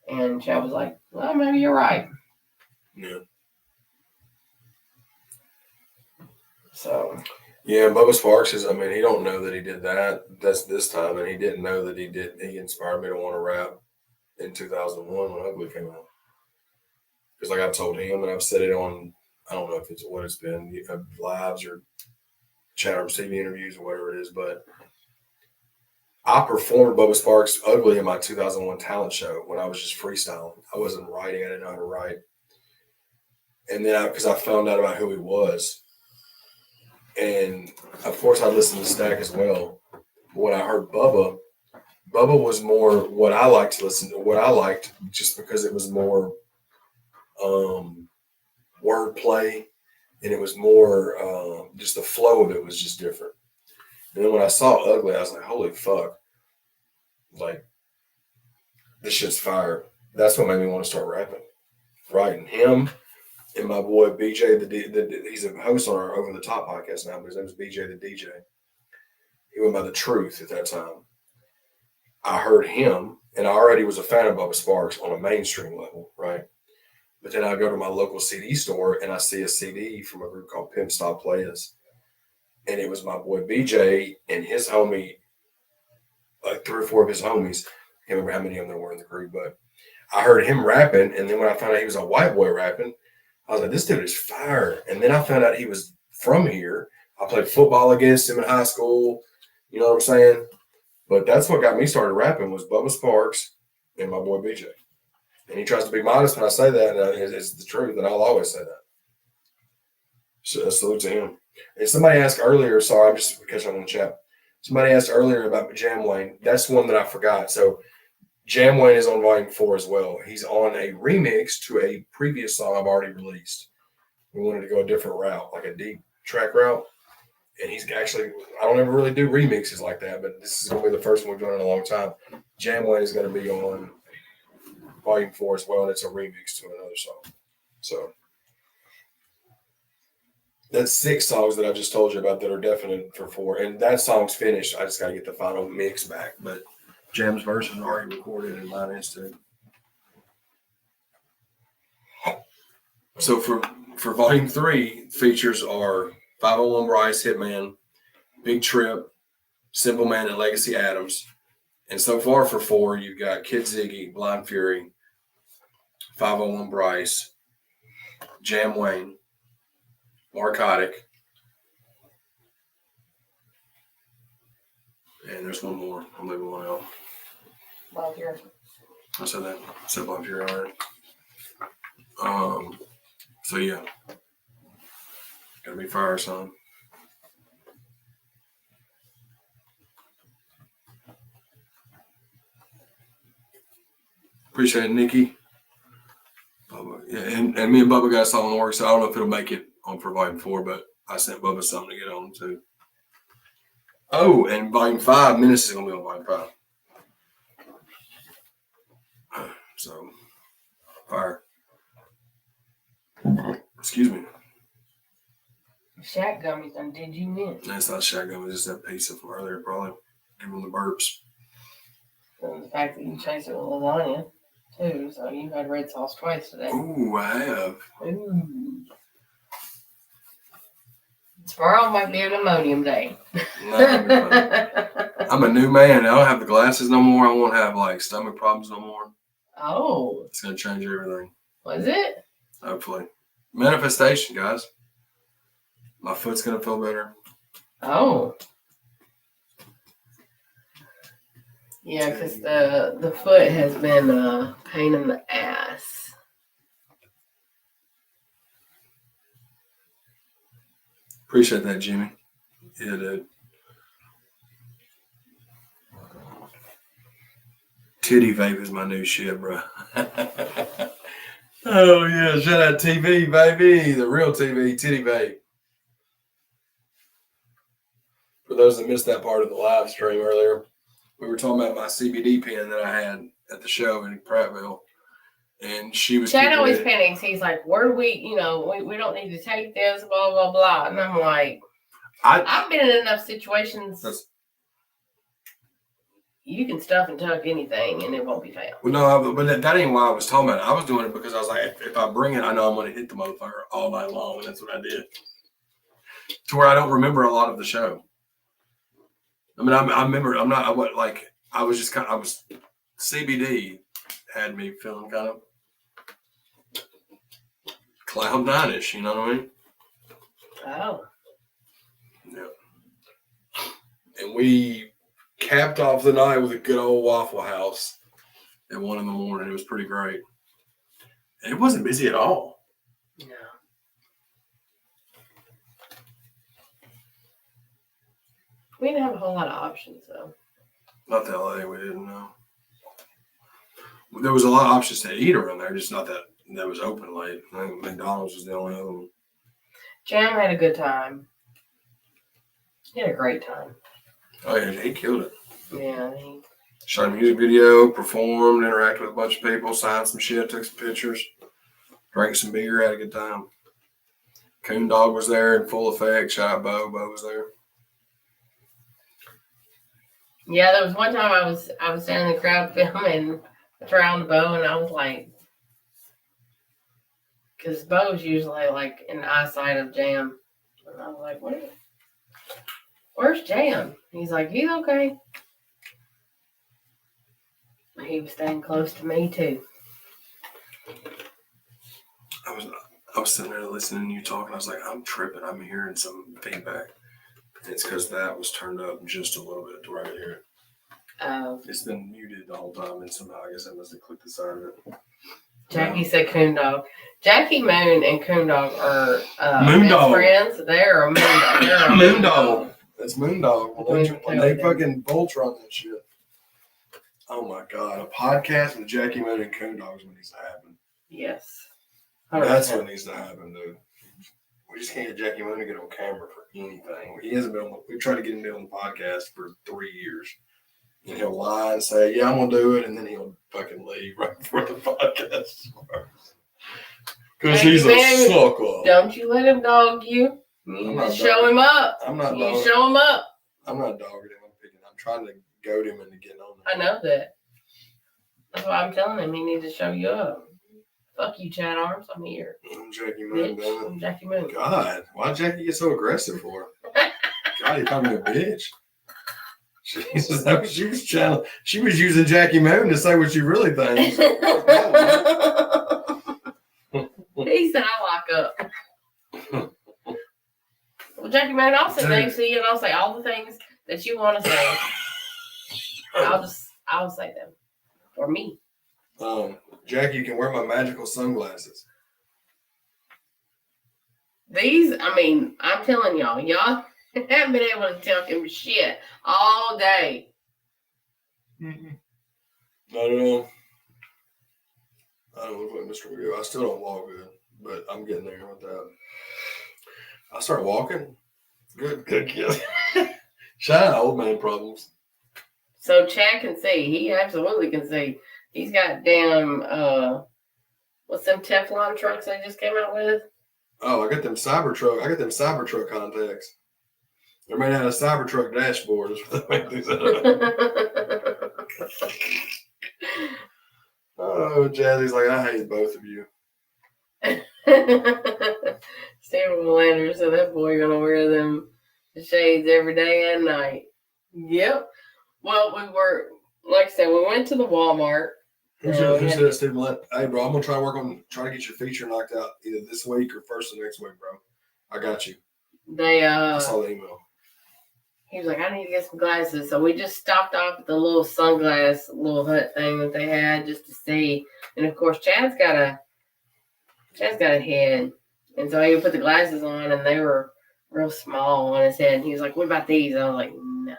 And Chad was like, well, maybe you're right. Yeah. So. Yeah, Bubba Sparks is, I mean, he don't know that he did that. That's this time. And he didn't know that he inspired me to want to rap in 2001 when Ugly came out. Because like I've told him and I've said it on, I don't know if it's what it's been, lives or chat rooms, TV interviews or whatever it is, but I performed Bubba Sparks Ugly in my 2001 talent show when I was just freestyling. I wasn't writing. I didn't know how to write. And then because I found out about who he was. And of course I listened to Stack as well. But when I heard Bubba was more what I liked to listen to, what I liked just because it was more wordplay and it was more just the flow of it was just different. And then when I saw Ugly, I was like, holy fuck. Like, this shit's fire. That's what made me want to start rapping. Writing him and my boy BJ, he's a host on our Over the Top podcast now, but his name is BJ the DJ. He went by The Truth at that time. I heard him, and I already was a fan of Bubba Sparks on a mainstream level, right? But then I go to my local CD store and I see a CD from a group called Pimp Style Players. And it was my boy BJ and his homie, like 3 or 4 of his homies. I can't remember how many of them there were in the group, but I heard him rapping. And then when I found out he was a white boy rapping, I was like, this dude is fire. And then I found out he was from here. I played football against him in high school. You know what I'm saying? But that's what got me started rapping was Bubba Sparks and my boy BJ. And he tries to be modest when I say that, and it's the truth, and I'll always say that. So salute to him. And somebody asked earlier, sorry, I'm just catching up on the chat. Somebody asked earlier about Jam Wayne. That's one that I forgot. So Jam Wayne is on volume 4 as well. He's on a remix to a previous song I've already released. We wanted to go a different route, like a deep track route. And he's actually, I don't ever really do remixes like that, but this is going to be the first one we've done in a long time. Jam Wayne is going to be on volume 4 as well, and it's a remix to another song. So that's 6 songs that I just told you about that are definite for 4. And that song's finished. I just got to get the final mix back. But Jam's version is already recorded and mine is too. So for volume 3, features are 501 Bryce, Hitman, Big Trip, Simple Man, and Legacy Adams. And so far for 4, you've got Kid Ziggy, Blind Fury, 501 Bryce, Jam Wayne, Narcotic, and there's one more. I'm leaving one out. Blind Fury. I said that. I said Blind Fury already. So yeah. Gotta be fire, son. Appreciate it, Nikki. Bubba. Yeah, and me and Bubba got a song in the works, so I don't know if it'll make it on for volume 4, but I sent Bubba something to get on too. Oh, and volume 5, Menace is gonna be on volume 5. So fire. Excuse me. Shaq gummies done did you in. That's not shotgun, it's just that pizza from earlier, probably. Give them the burps. And the fact that you chased it with lasagna, too. So you've had red sauce twice today. Ooh, I have. Ooh. Tomorrow might be an ammonium day. I'm a new man. I don't have the glasses no more. I won't have like stomach problems no more. Oh. It's going to change everything. Was it? Hopefully. Manifestation, guys. My foot's going to feel better. Oh. Yeah, because the foot has been a pain in the ass. Appreciate that, Jimmy. Yeah, dude. Titty vape is my new shit, bro. Oh, yeah. Shout out TV, baby. The real TV, titty vape. For those that missed that part of the live stream earlier, we were talking about my CBD pen that I had at the show in Prattville. And she was. Chad always panics. He's like, where do we don't need to take this, blah, blah, blah. And I'm like, I've been in enough situations. You can stuff and tuck anything and it won't be found. Well, no, but that ain't why I was talking about it. I was doing it because I was like, if I bring it, I know I'm going to hit the motherfucker all night long. And that's what I did. To where I don't remember a lot of the show. I mean, I remember, CBD had me feeling kind of cloud nine-ish, you know what I mean? Oh. Yeah. And we capped off the night with a good old Waffle House at 1 a.m. It was pretty great. And it wasn't busy at all. No. We didn't have a whole lot of options, though. Not that LA, we didn't know. There was a lot of options to eat around there, just not that was open late. I think McDonald's was the only other one. Jam had a good time. He had a great time. Oh, yeah, he killed it. Yeah. Shot a music video, performed, interacted with a bunch of people, signed some shit, took some pictures, drank some beer, had a good time. Coon Dog was there in full effect. Shout out Bo. Bo was there. Yeah, there was one time I was standing in the crowd filming around Bo, and I was like, because Bo's usually like in the eyesight of Jam, and I was like, where's Jam? He's like, he's okay. He was staying close to me too. I was sitting there listening to you talk, and I was like, I'm tripping. I'm hearing some feedback. It's because that was turned up just a little bit to right here. It's been muted the whole time, and somehow I guess I must have clicked the side of it. Jackie said Coon Dog. Jackie Moon and Coon Dog are Moon best Dog. Friends. They're a Moon Dog. They're a Moon Dog. That's Moon Dog. When they fucking Voltron that shit. Oh my God. A podcast with Jackie Moon and Coon Dog is what needs to happen. Yes. 100%. That's what needs to happen, dude. We just can't get Jackie Moon to get on camera for anything. He hasn't been. We tried to get him to be on the podcast for 3 years. And he'll lie and say, yeah, I'm going to do it. And then he'll fucking leave right before the podcast starts. Because he's a sucker. Don't you let him dog you. You just show him up. I'm not dogging. You show him up. I'm not dogging him. I'm trying to goad him into getting on there. I know that. That's why I'm telling him he needs to show you up. Fuck you, Chad Arms. I'm here. I'm Jackie Moon, damn it. I'm Jackie Moon. God, why'd Jackie get so aggressive for? God, you called me a bitch. Jesus, that was, she was using Jackie Moon to say what she really thinks. He said I lock up. Well, Jackie Moon, I'll sit next to you and I'll say all the things that you want to say. I'll say them for me. Jackie, you can wear my magical sunglasses. These, I'm telling y'all haven't been able to tell him shit all day. Mm-hmm. Not at all. I don't look like Mr. Magoo. I still don't walk good, but I'm getting there with that. I start walking. Good kid. Shout out old man problems. So Chad can see. He absolutely can see. He's got damn, what's them Teflon trucks they just came out with? Oh, I got them Cybertruck contacts. They're made out of Cybertruck dashboards. Oh, Jazzy's like, I hate both of you. Stephen Melander said that boy gonna wear them shades every day and night. Yep. Well, we were, like I said, we went to the Walmart. Who said Stephen Melander? Hey, bro, I'm gonna try to get your feature knocked out either this week or first of next week, bro. I got you. I saw the email. He was like, I need to get some glasses. So we just stopped off at the little sunglass little hut thing that they had just to see. And of course, Chad's got a head. And so he put the glasses on and they were real small on his head. And he was like, what about these? I was like, no.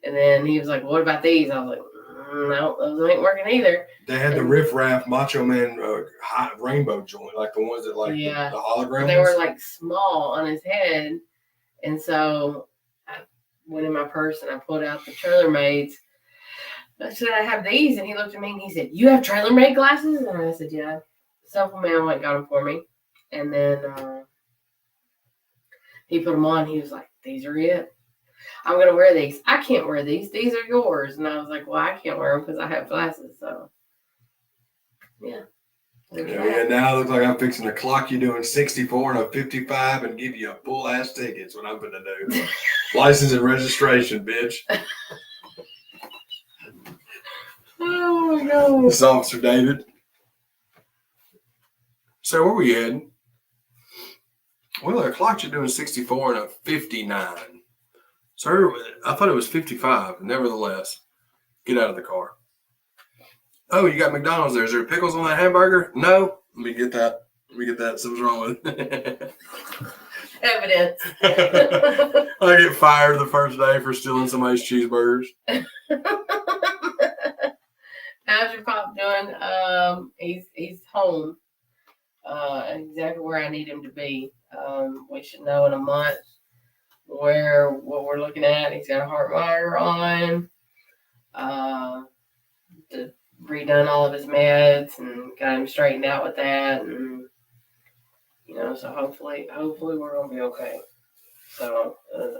And then he was like, what about these? I was like, No, those ain't working either. They had the Riff Raff Macho Man hot rainbow joint, like the ones that like the hologram. They were like small on his head, and so I went in my purse and I pulled out the Trailer Maids. I said, I have these, and he looked at me and he said, "You have Trailer Maid glasses?" And I said, "Yeah." Self man went and got them for me, and then he put them on. He was like, "These are it. I'm gonna wear these. I can't wear these. These are yours." And I was like, "Well, I can't wear them because I have glasses." So, yeah. Yeah, now it looks like I'm fixing to clock you doing 64 and a 55 and give you a full ass ticket. That's what I'm gonna do. License and registration, bitch. Oh my God. This is Officer David. So where we heading? Well, I clocked you doing 64 and a 59. Sir, I thought it was 55. Nevertheless, get out of the car. Oh, you got McDonald's there. Is there pickles on that hamburger? No. Let me get that. Something's wrong with it. Evidence. I get fired the first day for stealing somebody's cheeseburgers. How's your pop doing? He's home. Exactly where I need him to be. We should know in a month what we're looking at. He's got a heart monitor on. Redone all of his meds and got him straightened out with that, and so hopefully we're gonna be okay. So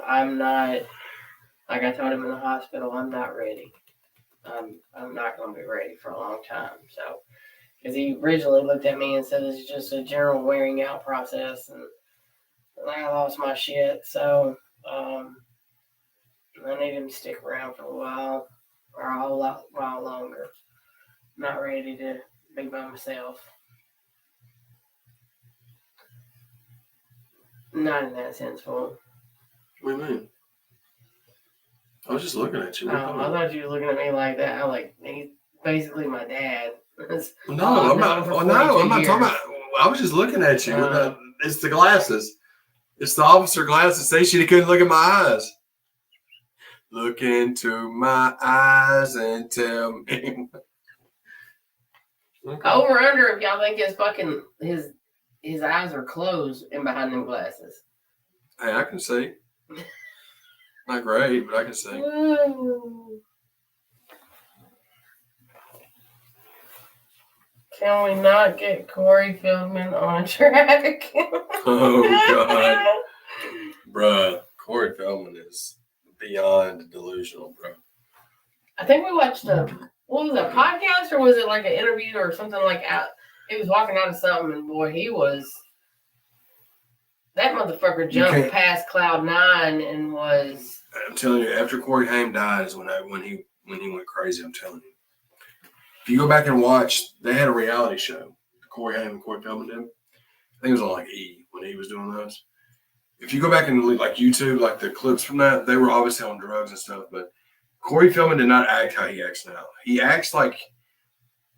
I'm not, like I told him in the hospital, I'm not ready. I'm not gonna be ready for a long time. So because he originally looked at me and said it's just a general wearing out process, and I lost my shit. So I need him to stick around for a while or a whole while longer. Not ready to be by myself. Not in that sense, Paul. What do you mean? I was just looking at you. I thought you were looking at me like that. He's basically my dad. No, I'm not talking about. I was just looking at you. It's the glasses. It's the officer glasses. Say she couldn't look at my eyes. Look into my eyes and tell me. Okay. Over under if y'all think his eyes are closed and behind them glasses. Hey, I can see. Not great, but I can see. Can we not get Corey Feldman on track? Oh God, bruh, Corey Feldman is beyond delusional, bro. I think we watched what was it, a podcast or was it like an interview or something like out? He was walking out of something, and boy, that motherfucker jumped past cloud 9 and was. I'm telling you, after Corey Haim died is when he went crazy. I'm telling you. If you go back and watch, they had a reality show. Corey Haim and Corey Feldman did. I think it was on like E when he was doing those. If you go back and look like YouTube, like the clips from that, they were obviously on drugs and stuff, but Corey Feldman did not act how he acts now. He acts like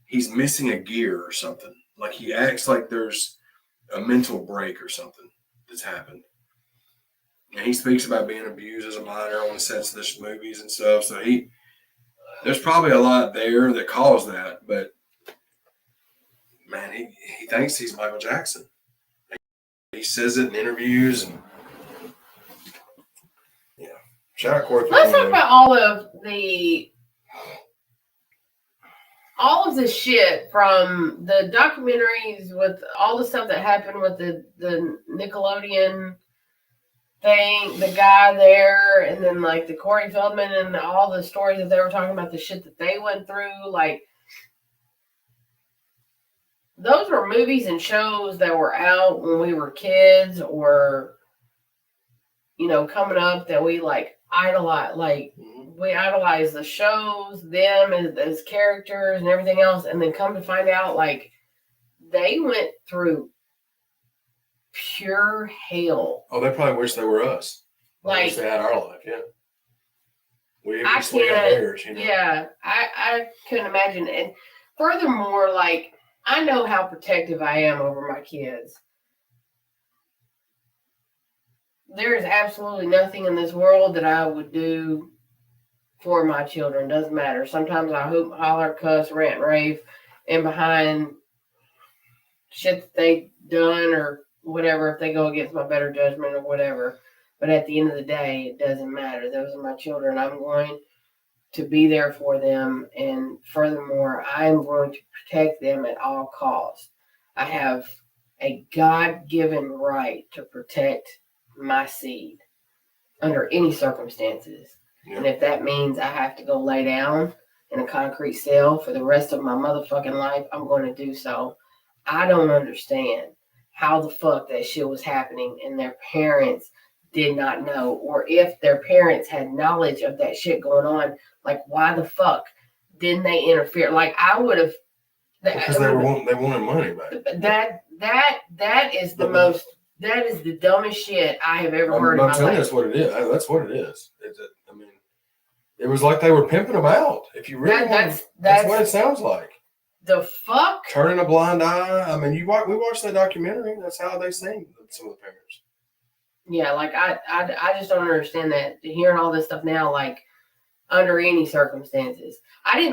he's missing a gear or something. Like he acts like there's a mental break or something that's happened. And he speaks about being abused as a minor on the sets of the movies and stuff. So there's probably a lot there that caused that. But man, he thinks he's Michael Jackson. He says it in interviews and yeah. Shout out Corey Feldman. Let's talk about all of the shit from the documentaries with all the stuff that happened with the Nickelodeon thing, the guy there, and then like the Corey Feldman and all the stories that they were talking about, the shit that they went through. Like, those were movies and shows that were out when we were kids or, coming up that we like idolize. Like, we idolize the shows, them as characters and everything else. And then come to find out, like, they went through pure hell. Oh, they probably wish they were us. Like, wish they had our life, yeah. I can't. Yeah, I couldn't imagine. And furthermore, like, I know how protective I am over my kids. There is absolutely nothing in this world that I would do for my children. Doesn't matter. Sometimes I hoop, holler, cuss, rant, and rave, and behind shit that they done or whatever, if they go against my better judgment or whatever. But at the end of the day, it doesn't matter. Those are my children. I'm going to be there for them, and furthermore, I'm going to protect them at all costs. I have a God-given right to protect my seed under any circumstances. Yeah. And if that means I have to go lay down in a concrete cell for the rest of my motherfucking life, I'm going to do so. I don't understand how the fuck that shit was happening and their parents did not know, or if their parents had knowledge of that shit going on, like why the fuck didn't they interfere? Like I would have, because they wanted money back. That is the most, that is the dumbest shit I have ever heard in my life. I'm telling you, that's what it is. That's what it is. I mean, it was like they were pimping them out. If you really that's what it sounds like. The fuck? Turning a blind eye. I mean, we watched that documentary. That's how they sing, some of the parents. Yeah, like I just don't understand that. Hearing all this stuff now, like under any circumstances, I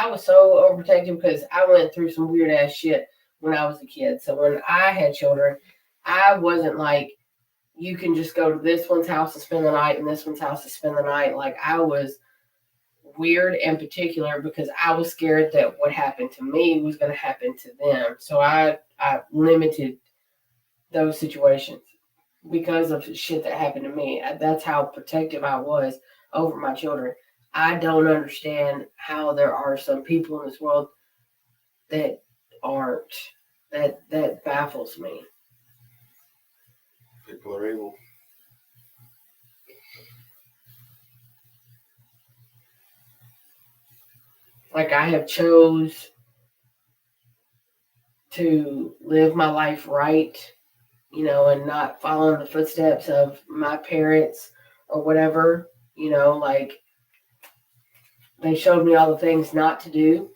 was so overprotective because I went through some weird ass shit when I was a kid. So when I had children, I wasn't like, you can just go to this one's house and spend the night and this one's house to spend the night. Like I was weird and particular because I was scared that what happened to me was going to happen to them. So I limited those situations because of shit that happened to me. That's how protective I was over my children. I don't understand how there are some people in this world that aren't. That baffles me. People are evil. Like I have chose to live my life right, and not follow in the footsteps of my parents or whatever, like they showed me all the things not to do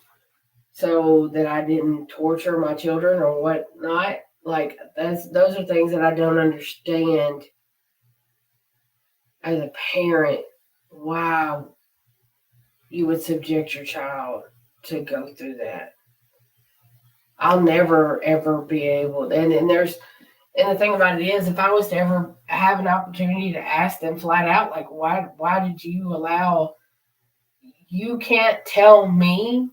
so that I didn't torture my children or whatnot. Like those are things that I don't understand as a parent. Wow, you would subject your child to go through that. I'll never ever be able. And the thing about it is, if I was to ever have an opportunity to ask them flat out, like, why did you allow? You can't tell me,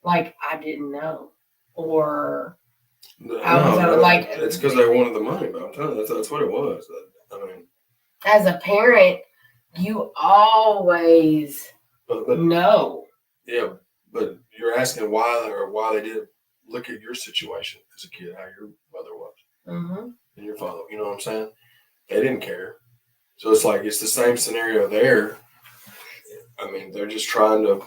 like I didn't know, or it's because they wanted the money. But I'm telling you, that's what it was. I mean, as a parent, you always know. Yeah, but you're asking why they did. Look at your situation as a kid, how your mother was, and your father. You know what I'm saying? They didn't care. So it's like it's the same scenario there. I mean, they're just trying to.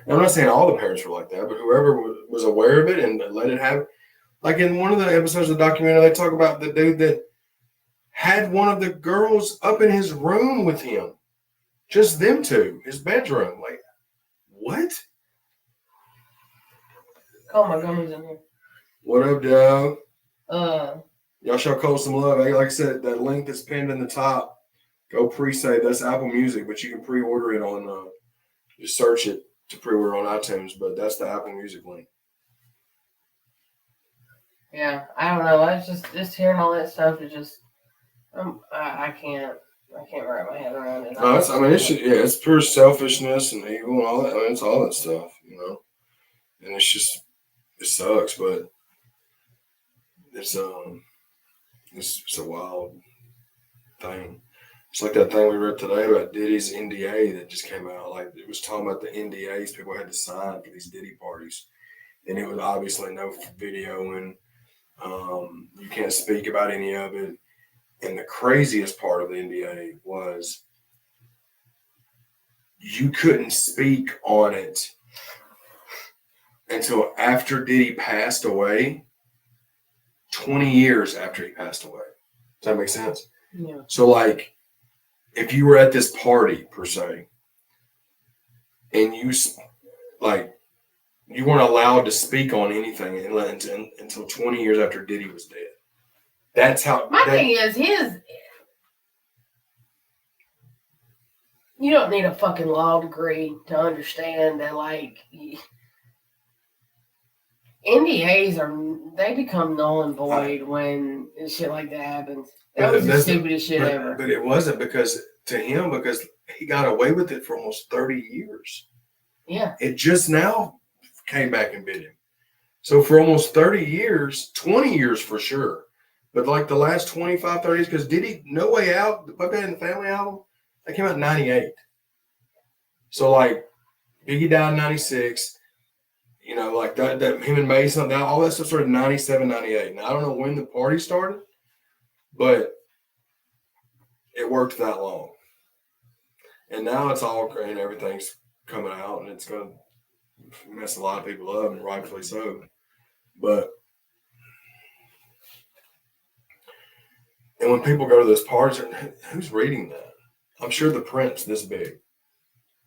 I'm not saying all the parents were like that, but whoever was aware of it and let it happen. Like in one of the episodes of the documentary, they talk about the dude that had one of the girls up in his room with him, just them two, his bedroom. Like, what? Oh my God, who's in here? What up, dog? Y'all show Cole some love. Like I said, that link that's pinned in the top, go pre-save. That's Apple Music, but you can pre-order it on. Just search it to pre-order on iTunes, but that's the Apple Music link. Yeah, I don't know. It's just hearing all that stuff is just. I can't wrap my head around it. No, it's pure selfishness and evil and all that. I mean, it's all that stuff, And it's just, it sucks, but it's a wild thing. It's like that thing we read today about Diddy's NDA that just came out. Like it was talking about the NDAs people had to sign for these Diddy parties, and it was obviously no video and you can't speak about any of it. And the craziest part of the NDA was you couldn't speak on it until after Diddy passed away, 20 years after he passed away. Does that make sense? Yeah. So, like, if you were at this party, per se, and you weren't allowed to speak on anything until 20 years after Diddy was dead. That's how. My thing is his. You don't need a fucking law degree to understand that, like, NDAs they become null and void when shit like that happens. That was the stupidest shit ever. But it wasn't because he got away with it for almost 30 years. Yeah. It just now came back and bit him. So for almost 30 years, 20 years for sure, but like the last 25, 30 years, because No Way Out, the Puff Daddy and the Family album, that came out in 98. So like Biggie died in 96, you know, like that him and Mason, all that stuff started in 97, 98. Now I don't know when the party started, but it worked that long. And now it's all great and everything's coming out and it's going to mess a lot of people up, and rightfully so. But and when people go to those parties, who's reading that? I'm sure the print's this big.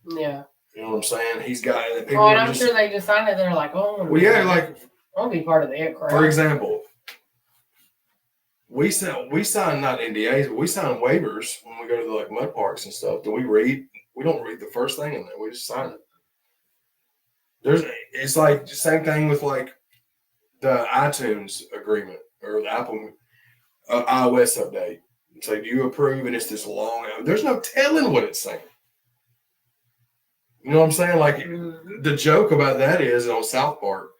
Yeah. You know what I'm saying? He's got it. Oh, and I'm sure they just signed it. They're like, oh, well, yeah, like I want to be part of the crowd. For example, we sign not NDAs, but we sign waivers when we go to the like mud parks and stuff. Do we read? We don't read the first thing in there. We just sign it. It's like the same thing with like the iTunes agreement or the Apple iOS update. It's like, do you approve? And it's this long. There's no telling what it's saying. You know what I'm saying? Like the joke about that is on South Park,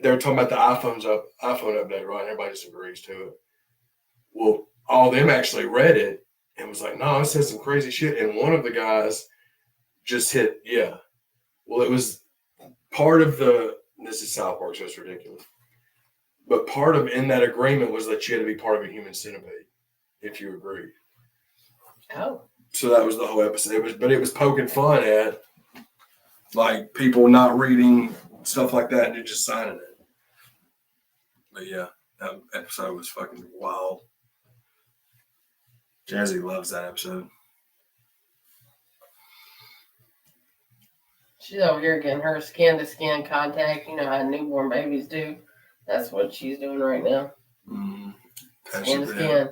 they're talking about the iPhone update, right? And everybody just agrees to it. Well, all of them actually read it and was like, no, it says some crazy shit. And one of the guys just hit, yeah. Well, it was part of this is South Park, so it's ridiculous. But part of in that agreement was that you had to be part of a human centipede if you agreed. Oh. So that was the whole episode. It was poking fun at like people not reading stuff like that and just signing it. But yeah, that episode was fucking wild. Jazzy loves that episode. She's over here getting her skin-to-skin contact. You know how newborn babies do. That's what she's doing right now. Skin-to-skin.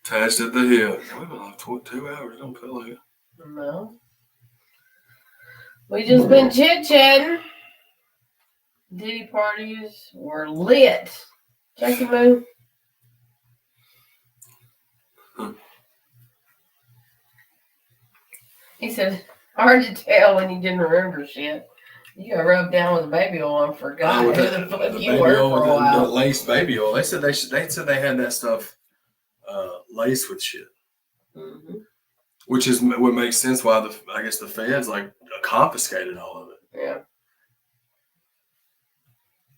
Attached at the hip. We've been like 2 hours. Don't feel like it. No. We just been chit-chatting. Diddy parties were lit. Jackie Mel. He said, hard to tell when you didn't remember shit. You got rubbed down with a baby oil and forgot who the fuck you were for a while. The laced baby oil. They said they had that stuff laced with shit. Mm-hmm. Which is what makes sense why the feds like confiscated all of it. Yeah.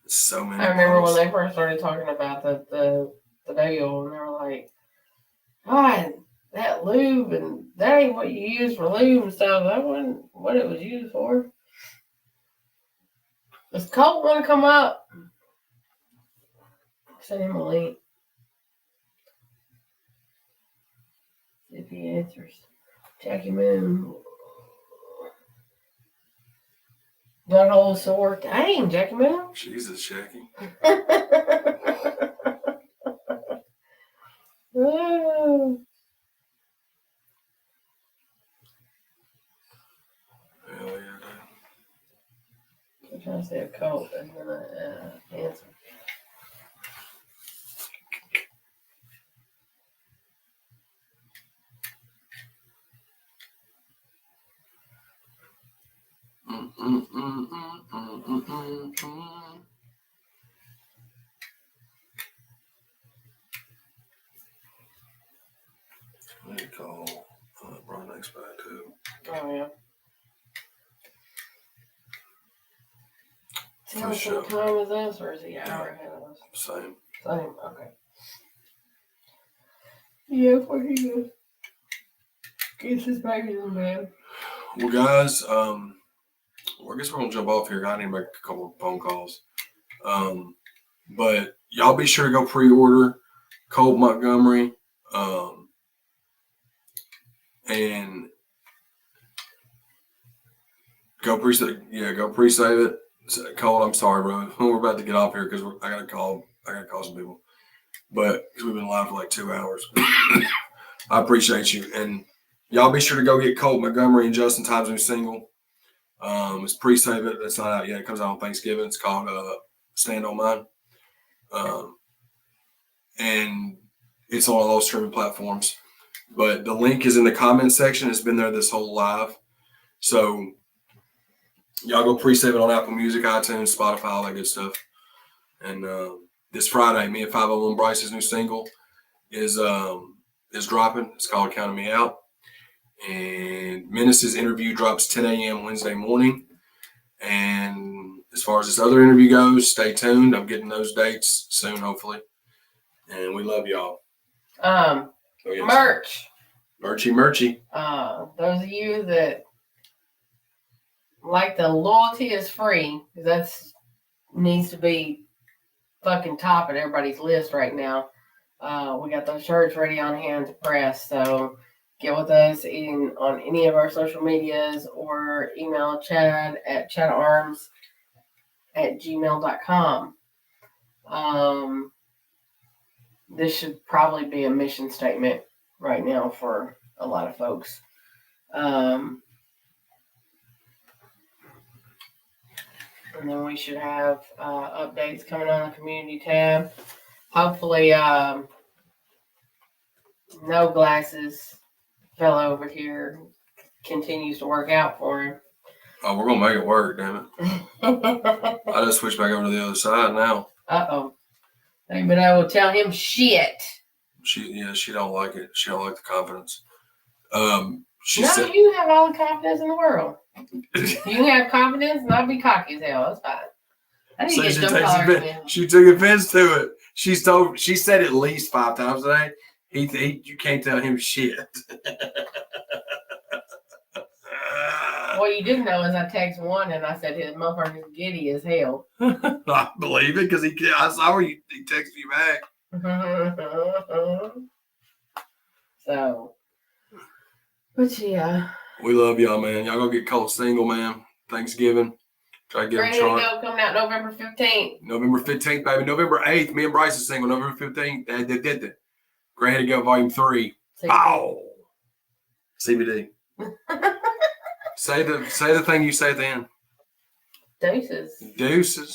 So many. I remember when they first started talking about the baby oil, and they were like, God, that lube, and that ain't what you use for lube and stuff. That wasn't what it was used for. Does Colt want to come up? Send him a link. If he answers. Jackie Moon. Butthole sore. Dang, Jackie Mel. Jesus, Jackie. Oh. Hell yeah, dude. I'm trying to say a coat and then an answer. I need to call Brian next back too. Oh yeah. For What sure. time is this, or is he an hour ahead of us? Same. Same. Okay. Yeah, where he goes. Gets his babies in bed. Well, guys, I guess we're gonna jump off here. I need to make a couple of phone calls. But y'all be sure to go pre-order Colt Montgomery. And go pre-save it. Colt, I'm sorry, bro. We're about to get off here because I gotta call some people. But because we've been live for like 2 hours. I appreciate you. And Y'all be sure to go get Colt Montgomery and Justin Times' new single. It's pre-save it. It's not out yet. It comes out on Thanksgiving. It's called Stand On Mine. And it's on all those streaming platforms. But the link is in the comments section. It's been there this whole live. So y'all go pre-save it on Apple Music, iTunes, Spotify, all that good stuff. And this Friday, me and 501 Bryce's new single is dropping. It's called Counting Me Out. And Menace's interview drops 10 a.m. Wednesday morning. And as far as this other interview goes, stay tuned. I'm getting those dates soon, hopefully. And we love y'all. Merch. Merchy. Those of you that like the loyalty is free, that's needs to be fucking top of everybody's list right now. We got those shirts ready on hand to press, so get with us on any of our social medias or email Chad at chadarms@gmail.com. This should probably be a mission statement right now for a lot of folks. And then we should have updates coming on the community tab. Hopefully, no glasses fellow over here continues to work out for him. Oh, we're going to make it work, damn it. I just switched back over to the other side now. Uh-oh. I ain't been able to tell him shit. She don't like it. She don't like the confidence. She No, said, you have all the confidence in the world. You can have confidence and I'll be cocky as hell. That's fine. I need to get jump colors in. She took offense to it. She said at least 5 times today. You can't tell him shit. What you didn't know is I text one and I said his motherfucker's giddy as hell. I believe it because I saw he texted you back. So, but yeah. We love y'all, man. Y'all go get Colt single, man. Thanksgiving. Try to get Ready him to go, coming out November 15th. November 15th, baby. November 8th, me and Bryce is single. November 15th, Ready to Go Volume 3. Ow! CBD. Say the thing you say at the end. Deuces. Deuces.